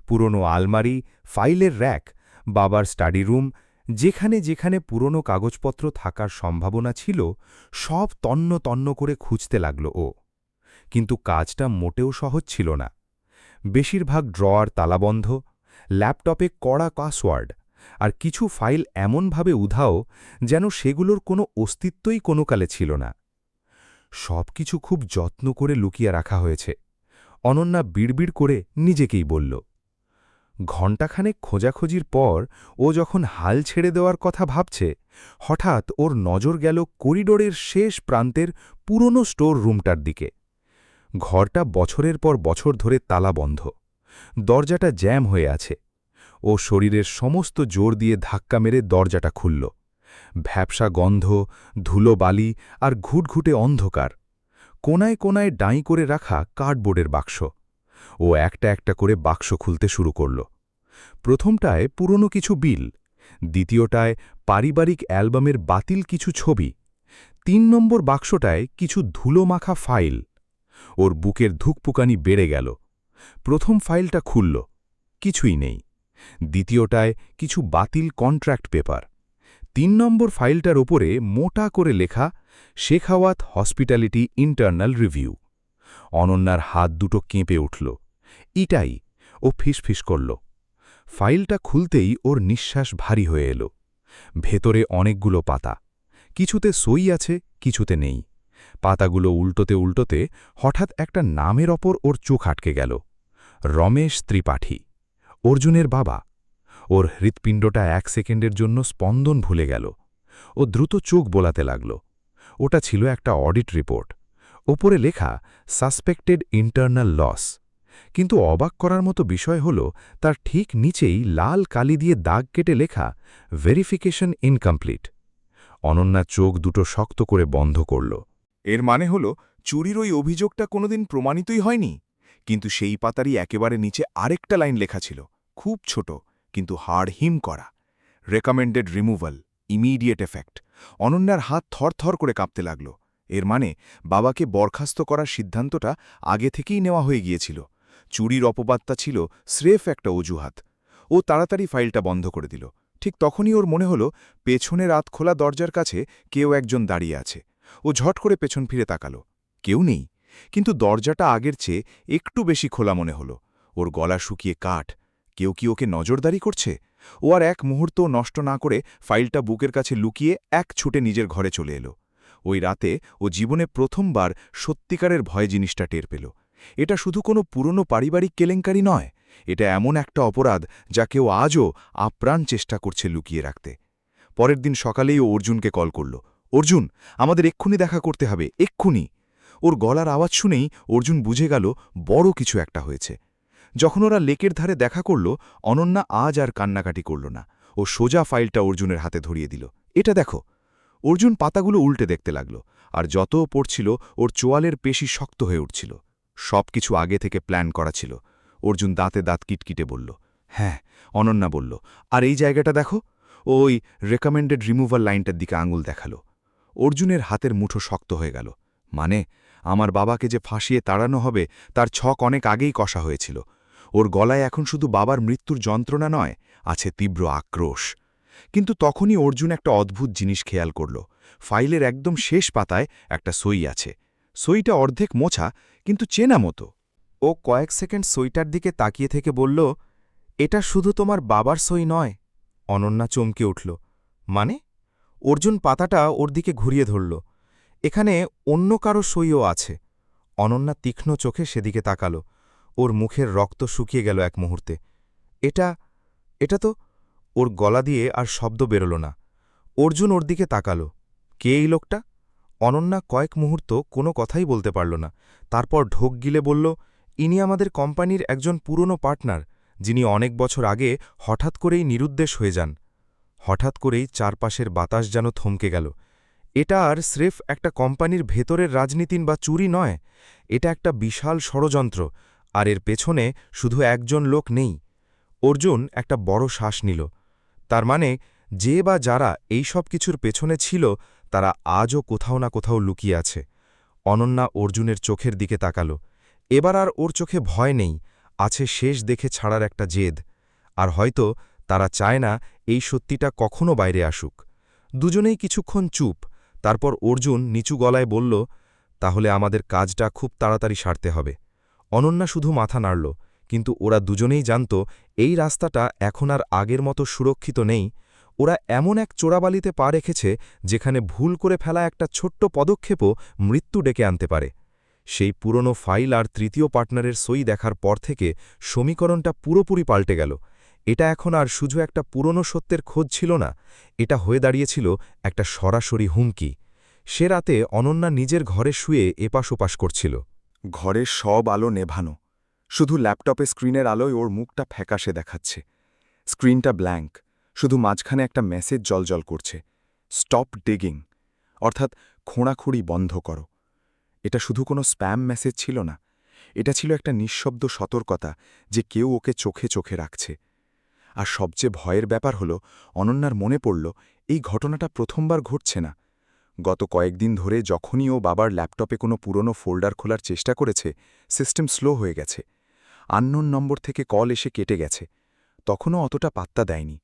S3: পুরনো আলমারি, ফাইলের র‍্যাক, বাবার স্টাডি রুম, যেখানে যেখানে পুরনো কাগজপত্র থাকার সম্ভাবনা ছিল সব তন্ন তন্ন করে খুঁজতে লাগল ও। কিন্তু কাজটা মোটেও সহজ ছিল না। বেশিরভাগ ড্রয়ার তালাবন্ধ, ল্যাপটপে কড়া পাসওয়ার্ড, আর কিছু ফাইল এমনভাবে উধাও যেন সেগুলোর কোনো অস্তিত্বই কোনোকালে ছিল না। সবকিছু খুব যত্ন করে লুকিয়ে রাখা হয়েছে, অনন্যা বিড়বিড় করে নিজেকেই বলল। ঘণ্টাখানেক খোঁজাখুঁজির পর ও যখন হাল ছেড়ে দেওয়ার কথা ভাবছে, হঠাৎ ওর নজর গেল করিডোরের শেষ প্রান্তের পুরনো স্টোর রুমটার দিকে। ঘরটা বছরের পর বছর ধরে তালাবন্ধ, দরজাটা জ্যাম হয়ে আছে। ও শরীরের সমস্ত জোর দিয়ে ধাক্কা মেরে দরজাটা খুলল। ভ্যাপসা গন্ধ, ধুলোবালি আর ঘুটঘুটে অন্ধকার। কোনায় কোনায় ডাঁই করে রাখা কার্ডবোর্ডের বাক্স। ও একটা একটা করে বাক্স খুলতে শুরু করল। প্রথমটায় পুরনো কিছু বিল, দ্বিতীয়টায় পারিবারিক অ্যালবামের বাতিল কিছু ছবি, ৩ নম্বর বাক্সটায় কিছু ধুলোমাখা ফাইল। ওর বুকের ধুকপুকানি বেড়ে গেল। প্রথম ফাইলটা খুলল, কিছুই নেই। দ্বিতীয়টায় কিছু বাতিল কন্ট্রাক্ট পেপার। ৩ নম্বর ফাইলটার ওপরে মোটা করে লেখা শেখাওয়াত হসপিটালিটি ইন্টারনাল রিভিউ। অনন্যার হাত দুটো কেঁপে উঠল। ইটাই, ও ফিসফিস করল। ফাইলটা খুলতেই ওর নিঃশ্বাস ভারী হয়ে এলো। ভেতরে অনেকগুলো পাতা, কিছুতে সই আছে, কিছুতে নেই। পাতাগুলো উল্টোতে উল্টোতে হঠাৎ একটা নামের ওপর ওর চোখ আটকে গেল। রমেশ ত্রিপাঠী, অর্জুনের বাবা। ওর হৃৎপিণ্ডটা ১ সেকেন্ডের জন্য স্পন্দন ভুলে গেল। ও দ্রুত চোখ বোলাতে লাগল। ওটা ছিল একটা অডিট রিপোর্ট। ওপরে লেখা সাসপেক্টেড ইন্টারনাল লস। কিন্তু অবাক করার মতো বিষয় হল তার ঠিক নিচেই লাল কালি দিয়ে দাগ কেটে লেখা ভেরিফিকেশন ইনকমপ্লিট। অনন্যা চোখ দুটো শক্ত করে বন্ধ করল।
S4: এর মানে হল চুরির ওই অভিযোগটা কোনোদিন প্রমাণিতই হয়নি। কিন্তু সেই পাতারই একেবারে নিচে আরেকটা লাইন লেখা ছিল, খুব ছোট কিন্তু হাড় হিম করা, রেকমেন্ডেড রিমুভাল, ইমিডিয়েট এফেক্ট। অনন্যার হাত থরথর করে কাঁপতে লাগল। এর মানে বাবাকে বরখাস্ত করার সিদ্ধান্তটা আগে থেকেই নেওয়া হয়ে গিয়েছিল। চুরির অপবাদটা ছিল স্রেফ একটা অজুহাত। ও তাড়াতাড়ি ফাইলটা বন্ধ করে দিল। ঠিক তখনই ওর মনে হল পেছনের রাত খোলা দরজার কাছে কেউ একজন দাঁড়িয়ে আছে। ও ঝট করে পেছন ফিরে তাকাল। কেউ নেই, কিন্তু দরজাটা আগের চেয়ে একটু বেশি খোলা মনে হল। ওর গলা শুকিয়ে কাঠ। কেউ কি ওকে নজরদারি করছে? ও আর এক মুহূর্তও নষ্ট না করে ফাইলটা বুকের কাছে লুকিয়ে এক ছুটে নিজের ঘরে চলে এলো। ওই রাতে ও জীবনে প্রথমবার সত্যিকারের ভয় জিনিসটা টের পেল। এটা শুধু কোনো পুরনো পারিবারিক কেলেঙ্কারি নয়, এটা এমন একটা অপরাধ যা কেউ আজও আপ্রাণ চেষ্টা করছে লুকিয়ে রাখতে। পরের দিন সকালেই ও অর্জুনকে কল করল। অর্জুন, আমাদের এক্ষুনি দেখা করতে হবে, এক্ষুনি। ওর গলার আওয়াজ শুনেই অর্জুন বুঝে গেল বড় কিছু একটা হয়েছে। যখন ওরা লেকের ধারে দেখা করল, অনন্যা আজ আর কান্নাকাটি করল না। ও সোজা ফাইলটা অর্জুনের হাতে ধরিয়ে দিল। এটা দেখো। অর্জুন পাতাগুলো উল্টে দেখতে লাগল, আর যত পড়ছিল ওর চোয়ালের পেশি শক্ত হয়ে উঠছিল। সবকিছু আগে থেকে প্ল্যান করা ছিল। অর্জুন দাঁতে দাঁত কিটকিটে বলল, হ্যাঁ। অনন্যা বলল, আর এই জায়গাটা দেখো। ওই রেকমেন্ডেড রিমুভাল লাইনটার দিকে আঙুল দেখালো। অর্জুনের হাতের মুঠো শক্ত হয়ে গেল। মানে, আমার বাবাকে যে ফাঁসিয়ে তাড়ানো হবে তার ছক অনেক আগেই কষা হয়েছিল। ওর গলায় এখন শুধু বাবার মৃত্যুর যন্ত্রণা নয়, আছে তীব্র আক্রোশ। কিন্তু তখনই অর্জুন একটা অদ্ভুত জিনিস খেয়াল করল। ফাইলের একদম শেষ পাতায় একটা সই আছে। সইটা অর্ধেক মোছা, কিন্তু চেনা মতো।
S3: ও কয়েক সেকেন্ড সইটার দিকে তাকিয়ে থেকে বলল, এটা শুধু তোমার বাবার সই নয়। অনন্যা চমকে উঠল। মানে? অর্জুন পাতাটা ওর দিকে ঘুরিয়ে ধরল। এখানে অন্য কারো সইও আছে। অনন্যা তীক্ষ্ণ চোখে সেদিকে তাকাল। ওর মুখের রক্ত শুকিয়ে গেল এক মুহূর্তে। এটা তো। ওর গলা দিয়ে আর শব্দ বেরোল না। অর্জুন ওর দিকে তাকাল। কে এই লোকটা? অনন্যা কয়েক মুহূর্ত কোনো কথাই বলতে পারল না। তারপর ঢোক গিলে বলল, ইনি আমাদের কোম্পানির একজন পুরনো পার্টনার, যিনি অনেক বছর আগে হঠাৎ করেই নিরুদ্দেশ হয়ে যান। হঠাৎ করেই চারপাশের বাতাস যেন থমকে গেল। এটা আর স্রেফ একটা কোম্পানির ভেতরের রাজনীতি বা চুরি নয়, এটা একটা বিশাল ষড়যন্ত্র, আর এর পেছনে শুধু একজন লোক নেই। অর্জুন একটা বড় শ্বাস নিল। তার মানে যে বা যারা এই সব কিছুর পেছনে ছিল তারা আজও কোথাও না কোথাও লুকিয়ে আছে। অনন্যা অর্জুনের চোখের দিকে তাকাল। এবার আর ওর চোখে ভয় নেই, আছে শেষ দেখে ছাড়ার একটা জেদ। আর হয়তো তারা চায় না এই সত্যিটা কখনো বাইরে আসুক। দুজনেই কিছুক্ষণ চুপ। তারপর অর্জুন নিচু গলায় বলল, তাহলে আমাদের কাজটা খুব তাড়াতাড়ি সারতে হবে। অনন্যা শুধু মাথা নাড়ল, কিন্তু ওরা দুজনেই জানত এই রাস্তাটা এখন আর আগের মতো সুরক্ষিত নেই। ওরা এমন এক চোরাবালিতে পা রেখেছে যেখানে ভুল করে ফেলা একটা ছোট্ট পদক্ষেপও মৃত্যু ডেকে আনতে পারে। সেই পুরনো ফাইল আর তৃতীয় পার্টনারের সই দেখার পর থেকে সমীকরণটা পুরোপুরি পাল্টে গেল। এটা এখন আর শুধু একটা পুরনো সত্যের খোঁজ ছিল না, এটা হয়ে দাঁড়িয়েছিল একটা সরাসরি হুমকি। সে রাতে অনন্যা নিজের ঘরে শুয়ে এপাশ ওপাশ করছিল।
S5: ঘরের সব আলো নেভানো, শুধু ল্যাপটপে স্ক্রিনের আলোয় ওর মুখটা ফ্যাকাশে দেখাচ্ছে। স্ক্রিনটা ব্ল্যাঙ্ক, শুধু মাঝখানে একটা মেসেজ জলজল করছে, স্টপ ডিগিং, অর্থাৎ খোঁড়াখুঁড়ি বন্ধ করো। এটা শুধু কোনো স্প্যাম মেসেজ ছিল না, এটা ছিল একটা নিঃশব্দ সতর্কতা যে কেউ ওকে চোখে চোখে রাখছে। আর সবচেয়ে ভয়ের ব্যাপার হলো, অনন্যার মনে পড়ল এই ঘটনাটা প্রথমবার ঘটছে না। গত কয়েকদিন ধরে যখনই ও বাবার ল্যাপটপে কোনো পুরনো ফোল্ডার খোলার চেষ্টা করেছে, সিস্টেম স্লো হয়ে গেছে। আননোন নম্বর থেকে কল এসে কেটে গেছে। তখনও অতটা পাত্তা দেয়নি,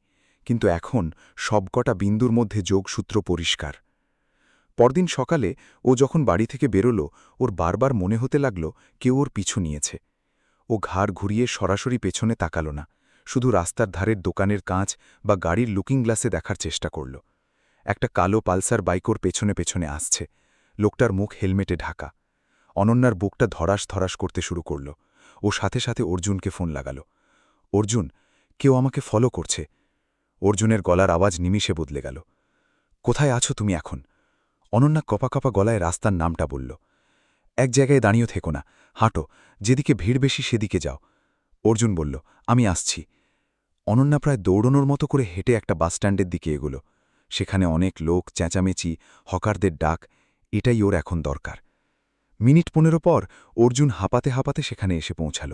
S5: কিন্তু এখন সবকটা বিন্দুর মধ্যে যোগসূত্র পরিষ্কার। পরদিন সকালে ও যখন বাড়ি থেকে বেরোল, ওর বারবার মনে হতে লাগল কেউ ওর পিছু নিয়েছে। ও ঘাড় ঘুরিয়ে সরাসরি পেছনে তাকাল না, শুধু রাস্তার ধারের দোকানের কাঁচ বা গাড়ির লুকিং গ্লাসে দেখার চেষ্টা করল। একটা কালো পালসার বাইক ওর পেছনে পেছনে আসছে, লোকটার মুখ হেলমেটে ঢাকা। অনন্যার বুকটা ধরাস ধরাস করতে শুরু করল। ও সাথে সাথে অর্জুনকে ফোন লাগাল। অর্জুন, কেউ আমাকে ফলো করছে। অর্জুনের গলার আওয়াজ নিমিষে বদলে গেল। কোথায় আছো তুমি এখন? অনন্যা কপা কপা গলায় রাস্তার নামটা বলল। এক জায়গায় দাঁড়িয়ে থেকো না, হাঁটো, যেদিকে ভিড় বেশি সেদিকে যাও। অর্জুন বলল, আমি আসছি। অনন্যা প্রায় দৌড়নোর মতো করে হেঁটে একটা বাসস্ট্যান্ডের দিকে এগোল। সেখানে অনেক লোক, চেঁচামেচি, হকারদের ডাক, এটাই ওর এখন দরকার। মিনিট 15 পর অর্জুন হাঁপাতে হাঁপাতে সেখানে এসে পৌঁছাল।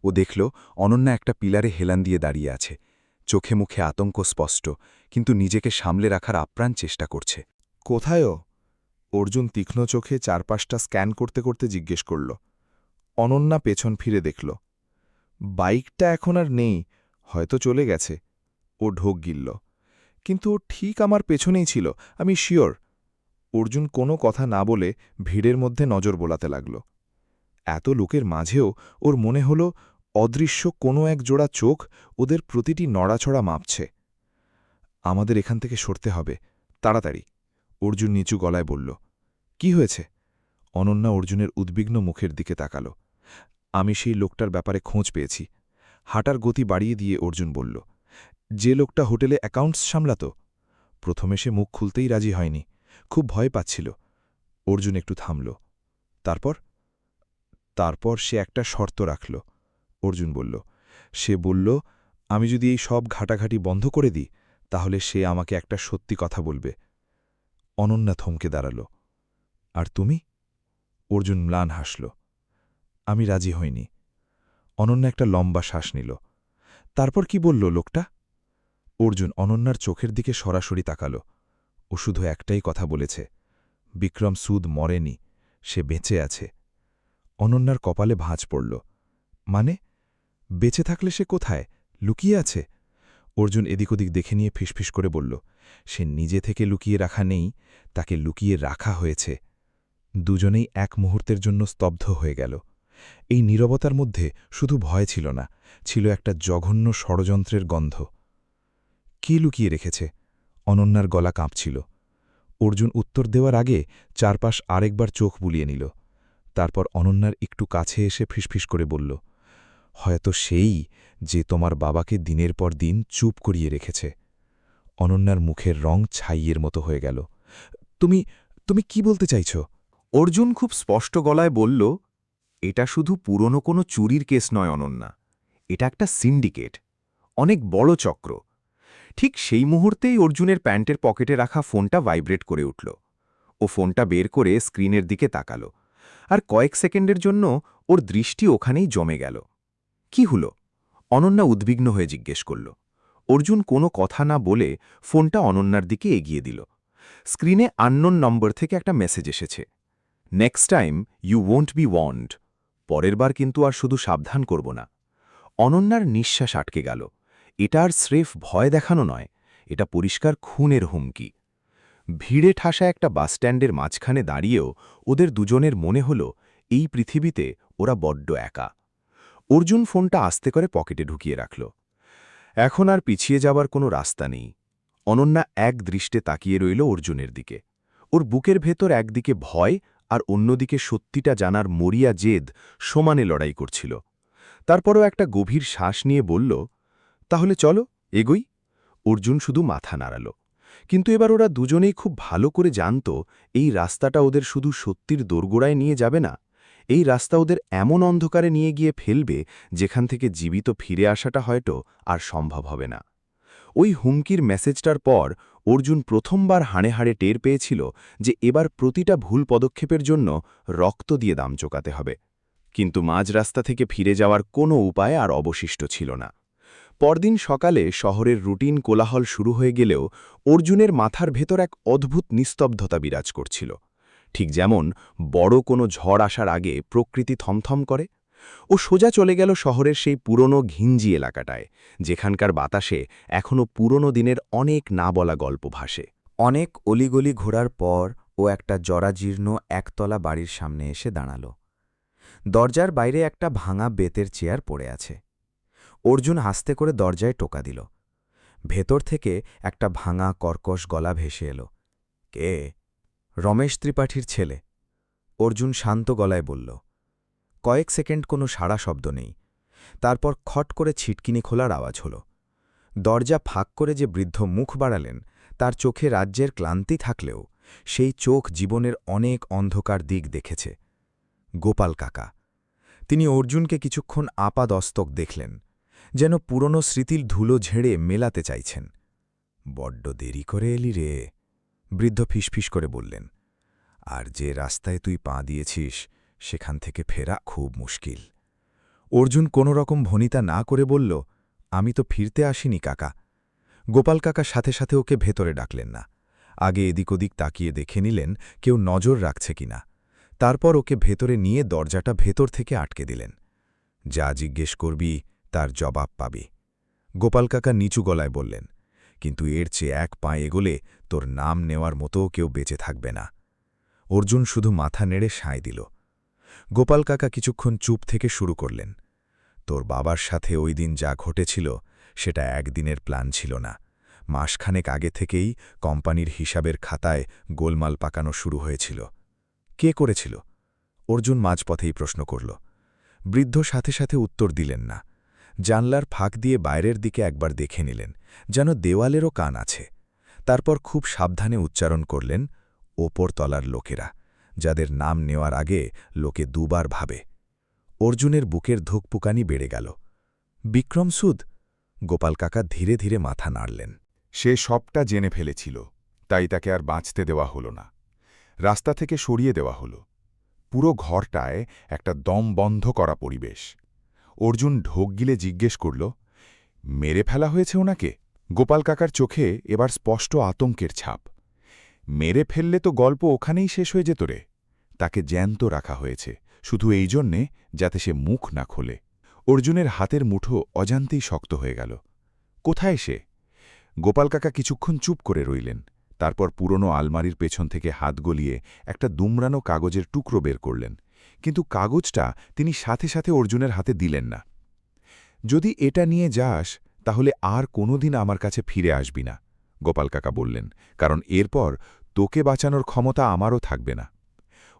S5: ও দেখল অনন্যা একটা পিলারে হেলান দিয়ে দাঁড়িয়ে আছে, চোখে মুখে আতঙ্ক স্পষ্ট, কিন্তু নিজেকে সামলে রাখার আপ্রাণ চেষ্টা করছে।
S4: কোথায় ও? অর্জুন তীক্ষ্ণ চোখে চারপাশটা স্ক্যান করতে করতে জিজ্ঞেস করল। অনন্যা পেছন ফিরে দেখল। বাইকটা এখন আর নেই, হয়তো চলে গেছে। ও ঢোক গিলল। কিন্তু ও ঠিক আমার পেছনেই ছিল, আমি শিওর। অর্জুন কোনো কথা না বলে ভিড়ের মধ্যে নজর বোলাতে লাগল। এত লোকের মাঝেও ওর মনে হল অদৃশ্য কোনো এক জোড়া চোখ ওদের প্রতিটি নড়াছড়া মাপছে। আমাদের এখান থেকে সরতে হবে, তাড়াতাড়ি, অর্জুন নিচু গলায় বলল। কি হয়েছে? অনন্যা অর্জুনের উদ্বিগ্ন মুখের দিকে তাকাল। আমি সেই লোকটার ব্যাপারে খোঁজ পেয়েছি। হাঁটার গতি বাড়িয়ে দিয়ে অর্জুন বলল। যে লোকটা হোটেলে অ্যাকাউন্টস সামলাত। প্রথমে সে মুখ খুলতেই রাজি হয়নি, খুব ভয় পাচ্ছিল। অর্জুন একটু থামল। তারপর সে একটা শর্ত রাখল, অর্জুন বলল। সে বলল, আমি যদি এই সব ঘাটাঘাটি বন্ধ করে দিই, তাহলে সে আমাকে একটা সত্যি কথা বলবে। অনন্যা থমকে দাঁড়াল। আর তুমি? অর্জুন ম্লান হাসল। আমি রাজি হইনি। অনন্যা একটা লম্বা শ্বাস নিল। তারপর কি বলল লোকটা? অর্জুন অনন্যার চোখের দিকে সরাসরি তাকাল। ও শুধু একটাই কথা বলেছে, বিক্রম সুদ মরেনি, সে বেঁচে আছে। অনন্যার কপালে ভাঁজ পড়ল। মানে? বেঁচে থাকলে সে কোথায়, লুকিয়ে আছে? অর্জুন এদিক ওদিক দেখে নিয়ে ফিসফিস করে বলল, সে নিজে থেকে লুকিয়ে রাখা নেই, তাকে লুকিয়ে রাখা হয়েছে। দুজনেই এক মুহূর্তের জন্য স্তব্ধ হয়ে গেল। এই নীরবতার মধ্যে শুধু ভয় ছিল না, ছিল একটা জঘন্য ষড়যন্ত্রের গন্ধ। কি লুকিয়ে রেখেছে? অনন্যার গলা কাঁপছিল। অর্জুন উত্তর দেওয়ার আগে চারপাশ আরেকবার চোখ বুলিয়ে নিল। তারপর অনন্যার একটু কাছে এসে ফিসফিস করে বলল, হয়তো সেই যে তোমার বাবাকে দিনের পর দিন চুপ করিয়ে রেখেছে। অনন্যার মুখের রং ছাইয়ের মতো হয়ে গেল। তুমি তুমি কি বলতে চাইছ?
S1: অর্জুন খুব স্পষ্ট গলায় বলল, এটা শুধু পুরনো কোনো চুরির কেস নয় অনন্যা, এটা একটা সিন্ডিকেট, অনেক বড় চক্র। ঠিক সেই মুহূর্তেই অর্জুনের প্যান্টের পকেটে রাখা ফোনটা ভাইব্রেট করে উঠল। ও ফোনটা বের করে স্ক্রিনের দিকে তাকাল, আর কয়েক সেকেন্ডের জন্য ওর দৃষ্টি ওখানেই জমে গেল। কি হলো? অনন্যা উদ্বিগ্ন হয়ে জিজ্ঞেস করল। অর্জুন কোনো কথা না বলে ফোনটা অনন্যার দিকে এগিয়ে দিল। স্ক্রিনে আননোন নম্বর থেকে একটা মেসেজ এসেছে।
S2: Next time you won't be warned. পরের বার কিন্তু আর শুধু সাবধান করব না। অনন্যার নিঃশ্বাস আটকে গেল। এটা আর স্রেফ ভয় দেখানো নয়, এটা পরিষ্কার খুনের হুমকি। ভিড়ে ঠাসা একটা বাসস্ট্যান্ডের মাঝখানে দাঁড়িয়েও ওদের দুজনের মনে হল এই পৃথিবীতে ওরা বড্ড একা। অর্জুন ফোনটা আস্তে করে পকেটে ঢুকিয়ে রাখল। এখন আর পিছিয়ে যাবার কোনো রাস্তা নেই। অনন্যা এক দৃষ্টে তাকিয়ে রইল অর্জুনের দিকে। ওর বুকের ভেতর একদিকে ভয় আর অন্যদিকে সত্যিটা জানার মরিয়া জেদ সমানে লড়াই করছিল। তারপরও একটা গভীর শ্বাস নিয়ে বলল, তাহলে চলো, এগোই। অর্জুন শুধু মাথা নাড়াল। কিন্তু এবার ওরা দুজনেই খুব ভালো করে জানত এই রাস্তাটা ওদের শুধু সত্যির দোরগোড়ায় নিয়ে যাবে না, এই রাস্তা ওদের এমন অন্ধকারে নিয়ে গিয়ে ফেলবে যেখান থেকে জীবিত ফিরে আসাটা হয়তো আর সম্ভব হবে না। ওই হুমকির মেসেজটার পর অর্জুন প্রথমবার হাড়ে হাড়ে টের পেয়েছিল যে এবার প্রতিটা ভুল পদক্ষেপের জন্য রক্ত দিয়ে দাম চোকাতে হবে। কিন্তু মাঝ রাস্তা থেকে ফিরে যাওয়ার কোনো উপায় আর অবশিষ্ট ছিল না। পরদিন সকালে শহরের রুটিন কোলাহল শুরু হয়ে গেলেও অর্জুনের মাথার ভেতর এক অদ্ভুত নিস্তব্ধতা বিরাজ করছিল। ঠিক যেমন বড় কোনো ঝড় আসার আগে প্রকৃতি থমথম করে। ও সোজা চলে গেল শহরের সেই পুরনো ঘিঞ্জি এলাকাটায়, যেখানকার বাতাসে এখনও পুরনো দিনের অনেক না বলা গল্প ভাসে।
S3: অনেক অলিগলি ঘোরার পর ও একটা জরাজীর্ণ একতলা বাড়ির সামনে এসে দাঁড়াল। দরজার বাইরে একটা ভাঙা বেতের চেয়ার পড়ে আছে। অর্জুন হাসতে করে দরজায় টোকা দিল। ভেতর থেকে একটা ভাঙা কর্কশ গলা ভেসে এলো। কে? রমেশ ত্রিপাঠীর ছেলে। অর্জুন শান্ত গলায় বলল। কয়েক সেকেন্ড কোনো সাড়া শব্দ নেই। তারপর খট করে ছিটকিনি খোলার আওয়াজ হল। দরজা ফাঁক করে যে বৃদ্ধ মুখ বাড়ালেন, তার চোখে রাজ্যের ক্লান্তি থাকলেও সেই চোখ জীবনের অনেক অন্ধকার দিক দেখেছে। গোপাল কাকা। তিনি অর্জুনকে কিছুক্ষণ আপাদস্তক দেখলেন, যেন পুরনো স্মৃতির ধুলো ঝেড়ে মেলাতে চাইছেন। বড্ড দেরি করে এলি রে, বৃদ্ধ ফিসফিস করে বললেন। আর যে রাস্তায় তুই পা দিয়েছিস সেখান থেকে ফেরা খুব মুশকিল। অর্জুন কোনো রকম ভনিতা না করে বলল, আমি তো ফিরতে আসিনি কাকা। গোপাল কাকা সাথে সাথে ওকে ভেতরে ডাকলেন না। আগে এদিক ওদিক তাকিয়ে দেখে নিলেন কেউ নজর রাখছে কিনা। তারপর ওকে ভেতরে নিয়ে দরজাটা ভেতর থেকে আটকে দিলেন। যা জিজ্ঞেস করবি তার জবাব পাবি। গোপাল কাকা নিচু গলায় বললেন, কিন্তু এর চেয়ে এক পা এগোলে তোর নাম নেওয়ার মতো কেউ বেঁচে থাকবে না। অর্জুন শুধু মাথা নেড়ে সায় দিল। গোপাল কাকা কিছুক্ষণ চুপ থেকে শুরু করলেন। তোর বাবার সাথে ওই দিন যা ঘটেছিল সেটা একদিনের প্ল্যান ছিল না। মাসখানেক আগে থেকেই কোম্পানির হিসাবের খাতায় গোলমাল পাকানো শুরু হয়েছিল। কে করেছিল? অর্জুন মাঝপথেই প্রশ্ন করল। বৃদ্ধ সাথে সাথে উত্তর দিলেন না। জানলার ফাঁক দিয়ে বাইরের দিকে একবার দেখে নিলেন, যেন দেওয়ালেরও কান আছে। তারপর খুব সাবধানে উচ্চারণ করলেন, ওপর তলার লোকেরা, যাদের নাম নেওয়ার আগে লোকে দুবার ভাবে। অর্জুনের বুকের ধুকপুকানি বেড়ে গেল। বিক্রম সুদ? গোপাল কাকা ধীরে ধীরে মাথা নাড়লেন।
S4: সে সবটা জেনে ফেলেছিল, তাই তাকে আর বাঁচতে দেওয়া হল না। রাস্তা থেকে সরিয়ে দেওয়া হল। পুরো ঘরটায় একটা দম বন্ধ করা পরিবেশ। অর্জুন ঢোক গিলে জিজ্ঞেস করল, মেরে ফেলা হয়েছে ওনাকে? গোপাল কাকার চোখে এবার স্পষ্ট আতঙ্কের ছাপ। মেরে ফেললে তো গল্প ওখানেই শেষ হয়ে যেত রে। তাকে জ্যান্ত রাখা হয়েছে শুধু এই জন্যে যাতে সে মুখ না খোলে। অর্জুনের হাতের মুঠো অজান্তেই শক্ত হয়ে গেল। কোথায় সে? গোপাল কাকা কিছুক্ষণ চুপ করে রইলেন। তারপর পুরনো আলমারির পেছন থেকে হাত গলিয়ে একটা দুমড়ানো কাগজের টুকরো বের করলেন, কিন্তু কাগজটা তিনি সাথে সাথে অর্জুনের হাতে দিলেন না। যদি এটা নিয়ে যাস তাহলে আর কোনোদিন আমার কাছে ফিরে আসবি না, গোপাল কাকা বললেন, কারণ এরপর তোকে বাঁচানোর ক্ষমতা আমারও থাকবে না।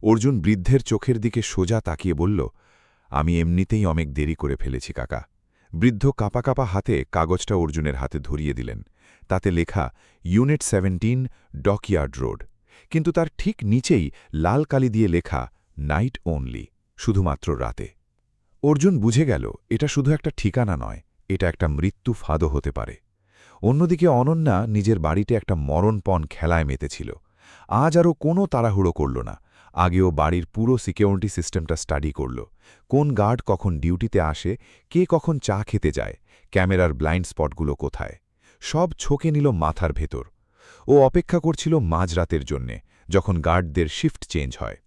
S4: অর্জুন বৃদ্ধের চোখের দিকে সোজা তাকিয়ে বলল, আমি এমনিতেই অনেক দেরি করে ফেলেছি কাকা। বৃদ্ধ কাঁপা কাঁপা হাতে কাগজটা অর্জুনের হাতে ধরিয়ে দিলেন। তাতে লেখা ইউনিট 17 ডকইয়ার্ড রোড, কিন্তু তার ঠিক নিচেই লাল কালি দিয়ে লেখা নাইট ওনলি, শুধুমাত্র রাতে। অর্জুন বুঝে গেল এটা শুধু একটা ঠিকানা নয়, এটা একটা মৃত্যু ফাঁদও হতে পারে। অন্যদিকে অনন্যা নিজের বাড়িতে একটা মরণপণ খেলায় মেতেছিল। আজ আরও কোনো তাড়াহুড়ো করল না। আগেও বাড়ির পুরো সিকিউরিটি সিস্টেমটা স্টাডি করল। কোন গার্ড কখন ডিউটিতে আসে, কে কখন চা খেতে যায়, ক্যামেরার ব্লাইন্ড স্পটগুলো কোথায়, সব ছকে নিল মাথার ভেতর। ও অপেক্ষা করছিল মাঝরাতের জন্যে, যখন গার্ডদের শিফট চেঞ্জ হয়।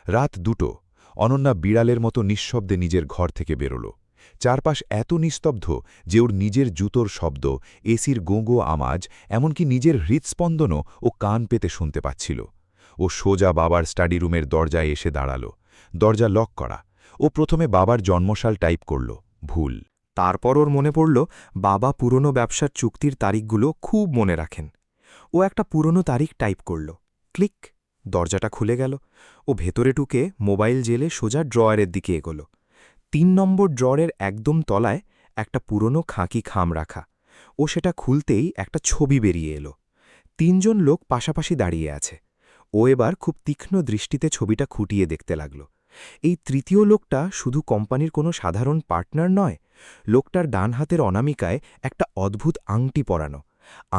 S4: রাত 2টো। অনন্যা বিড়ালের মতো নিঃশব্দে নিজের ঘর থেকে বেরোল। চারপাশ এত নিস্তব্ধ যে ওর নিজের জুতোর শব্দ, এসির গোঁগো আওয়াজ, এমনকি নিজের হৃৎস্পন্দনও ও কান পেতে শুনতে পাচ্ছিল। ও সোজা বাবার স্টাডি রুমের দরজায় এসে দাঁড়াল। দরজা লক করা। ও প্রথমে বাবার জন্মসাল টাইপ করল, ভুল।
S1: তারপর ওর মনে পড়ল বাবা পুরনো ব্যবসার চুক্তির তারিখগুলো খুব মনে রাখেন। ও একটা পুরনো তারিখ টাইপ করল, ক্লিক, দরজাটা খুলে গেল। ও ভেতরে ঢুকে মোবাইল জেলে সোজা ড্রয়ারের দিকে এগোল। 3 নম্বর ড্রয়ারের একদম তলায় একটা পুরনো খাঁকি খাম রাখা। ও সেটা খুলতেই একটা ছবি বেরিয়ে এলো। 3 জন লোক পাশাপাশি দাঁড়িয়ে আছে। ও এবার খুব তীক্ষ্ণ দৃষ্টিতে ছবিটা খুঁটিয়ে দেখতে লাগল। এই তৃতীয় লোকটা শুধু কোম্পানির কোনো সাধারণ পার্টনার নয়। লোকটার ডান হাতের অনামিকায় একটা অদ্ভুত আংটি পরানো।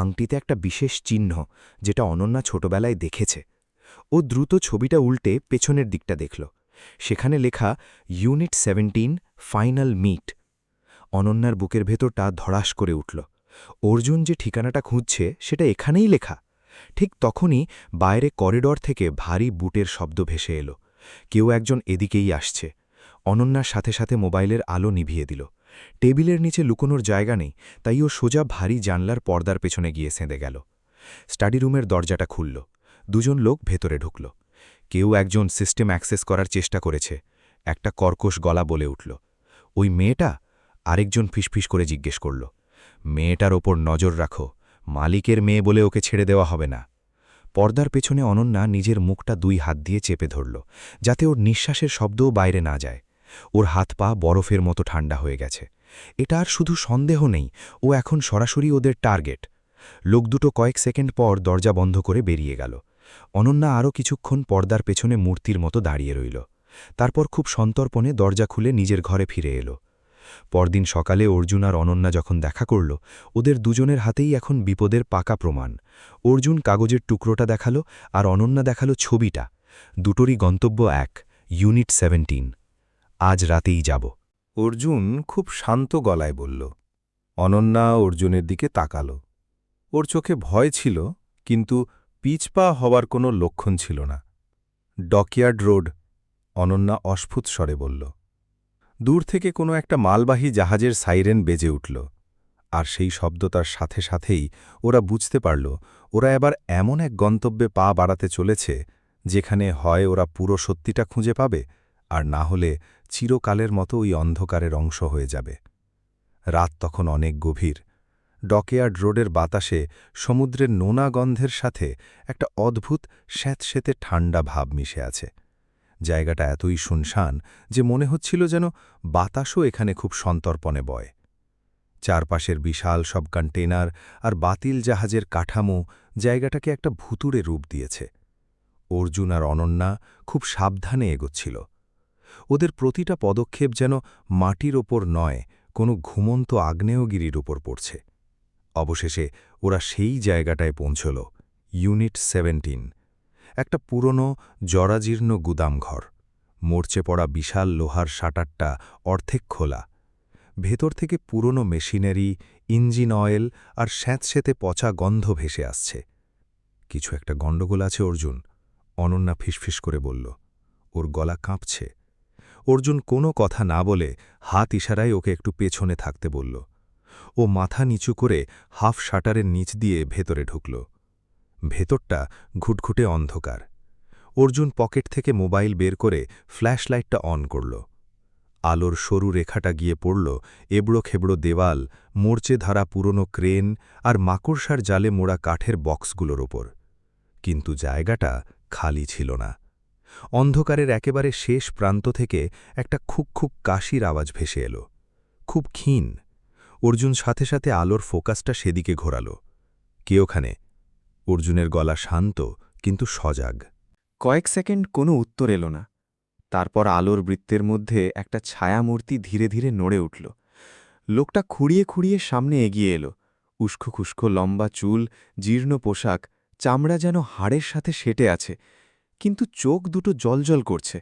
S1: আংটিতে একটা বিশেষ চিহ্ন, যেটা অনন্যা ছোটবেলায় দেখেছে। ও দ্রুত ছবিটা উল্টে পেছনের দিকটা দেখল। সেখানে লেখা ইউনিট 17 ফাইনাল মিট। অনন্যার বুকের ভেতরটা ধড়াস করে উঠল। অর্জুন যে ঠিকানাটা খুঁজছে সেটা এখানেই লেখা। ঠিক তখনই বাইরে করিডর থেকে ভারী বুটের শব্দ ভেসে এলো। কেউ একজন এদিকেই আসছে। অনন্যার সাথে সাথে মোবাইলের আলো নিভিয়ে দিল। টেবিলের নিচে লুকোনোর জায়গা নেই, তাই ও সোজা ভারী জানলার পর্দার পেছনে গিয়ে সেঁধে গেল। স্টাডি রুমের দরজাটা খুলল। 2 জন লোক ভেতরে ঢুকল। কেউ একজন সিস্টেম অ্যাক্সেস করার চেষ্টা করেছে। একটা কর্কশ গলা বলে উঠল, ওই মেয়েটা? আরেকজন ফিসফিস করে জিজ্ঞেস করল, মেয়েটার ওপর নজর রাখো, মালিকের মেয়ে বলে ওকে ছেড়ে দেওয়া হবে না। পর্দার পেছনে অনন্যা নিজের মুখটা 2 হাত দিয়ে চেপে ধরল, যাতে ওর নিঃশ্বাসের শব্দও বাইরে না যায়। ওর হাত পা বরফের মতো ঠান্ডা হয়ে গেছে। এটা আর শুধু সন্দেহ নেই, ও এখন সরাসরি ওদের টার্গেট। লোক দুটো কয়েক সেকেন্ড পর দরজা বন্ধ করে বেরিয়ে গেল। অনন্যা আরও কিছুক্ষণ পর্দার পেছনে মূর্তির মতো দাঁড়িয়ে রইল। তারপর খুব সন্তর্পণে দরজা খুলে নিজের ঘরে ফিরে এলো। পরদিন সকালে অর্জুন আর অনন্যা যখন দেখা করল, ওদের দুজনের হাতেই এখন বিপদের পাকা প্রমাণ। অর্জুন কাগজের টুকরোটা দেখালো আর অনন্যা দেখালো ছবিটা। দুটোরই গন্তব্য এক, ইউনিট 17। আজ রাতেই যাব।
S5: অর্জুন খুব শান্ত গলায় বলল। অনন্যা অর্জুনের দিকে তাকাল। ওর চোখে ভয় ছিল, কিন্তু পিছপা হওয়ার কোনো লক্ষণ ছিল না। ডকইয়ার্ড রোড, অনন্যা অস্ফুট স্বরে বলল। দূর থেকে কোনো একটা মালবাহী জাহাজের সাইরেন বেজে উঠল, আর সেই শব্দটার সাথে সাথেই ওরা বুঝতে পারল ওরা এবার এমন এক গন্তব্যে পা বাড়াতে চলেছে যেখানে হয় ওরা পুরো সত্যিটা খুঁজে পাবে, আর না হলে চিরকালের মতো ওই অন্ধকারের অংশ হয়ে যাবে। রাত তখন অনেক গভীর। ডকইয়ার্ড রোডের বাতাসে সমুদ্রের নোনা গন্ধের সাথে একটা অদ্ভুত স্যাঁতস্যাঁতে ঠান্ডা ভাব মিশে আছে। জায়গাটা এতই শুনশান যে মনে হচ্ছিল যেন বাতাসও এখানে খুব সন্তর্পণে বয়। চারপাশের বিশাল সব কন্টেনার আর বাতিল জাহাজের কাঠামো জায়গাটাকে একটা ভুতুড়ে রূপ দিয়েছে। অর্জুন আর অনন্যা খুব সাবধানে এগোচ্ছিল। ওদের প্রতিটা পদক্ষেপ যেন মাটির ওপর নয়, কোনো ঘুমন্ত আগ্নেয়গিরির উপর পড়ছে। অবশেষে ওরা সেই জায়গাটায় পৌঁছল, ইউনিট 17। একটা পুরনো জরাজীর্ণ গুদামঘর। মরচে পড়া বিশাল লোহার শাটারটা অর্ধেক খোলা। ভেতর থেকে পুরনো মেশিনারি, ইঞ্জিন অয়েল আর স্যাঁতস্যাঁতে পচা গন্ধ ভেসে আসছে। কিছু একটা গণ্ডগোল আছে অর্জুন, অনন্যা ফিসফিস করে বলল। ওর গলা কাঁপছে। অর্জুন কোনো কথা না বলে হাত ইশারায় ওকে একটু পেছনে থাকতে বলল। ও মাথা নিচু করে হাফ শাটারের নিচ দিয়ে ভেতরে ঢুকল। ভেতরটা ঘুটঘুটে অন্ধকার। অর্জুন পকেট থেকে মোবাইল বের করে ফ্ল্যাশ লাইটটা অন করল। আলোর সরু রেখাটা গিয়ে পড়ল এবড়ো খেবড়ো দেওয়াল, মোর্চে ধারা পুরনো ক্রেন আর মাকড়সার জালে মোড়া কাঠের বক্সগুলোর ওপর। কিন্তু জায়গাটা খালি ছিল না। অন্ধকারের একেবারে শেষ প্রান্ত থেকে একটা খুক কাশির আওয়াজ ভেসে এলো, খুব ক্ষীণ। অর্জুন সাথে সাথে আলোর ফোকাসটা সেদিকে ঘোরাল। কে ওখানে? অর্জুনের গলা শান্ত কিন্তু সজাগ।
S1: কয়েক সেকেন্ড কোনো উত্তর এলো না। তারপর আলোর বৃত্তের মধ্যে একটা ছায়ামূর্তি ধীরে ধীরে নড়ে উঠল। লোকটা খুঁড়িয়ে খুঁড়িয়ে সামনে এগিয়ে এলো। উস্কো খুস্কো লম্বা চুল, জীর্ণ পোশাক, চামড়া যেন হাড়ের সাথে সেটে আছে, কিন্তু চোখ দুটো জলজল করছে।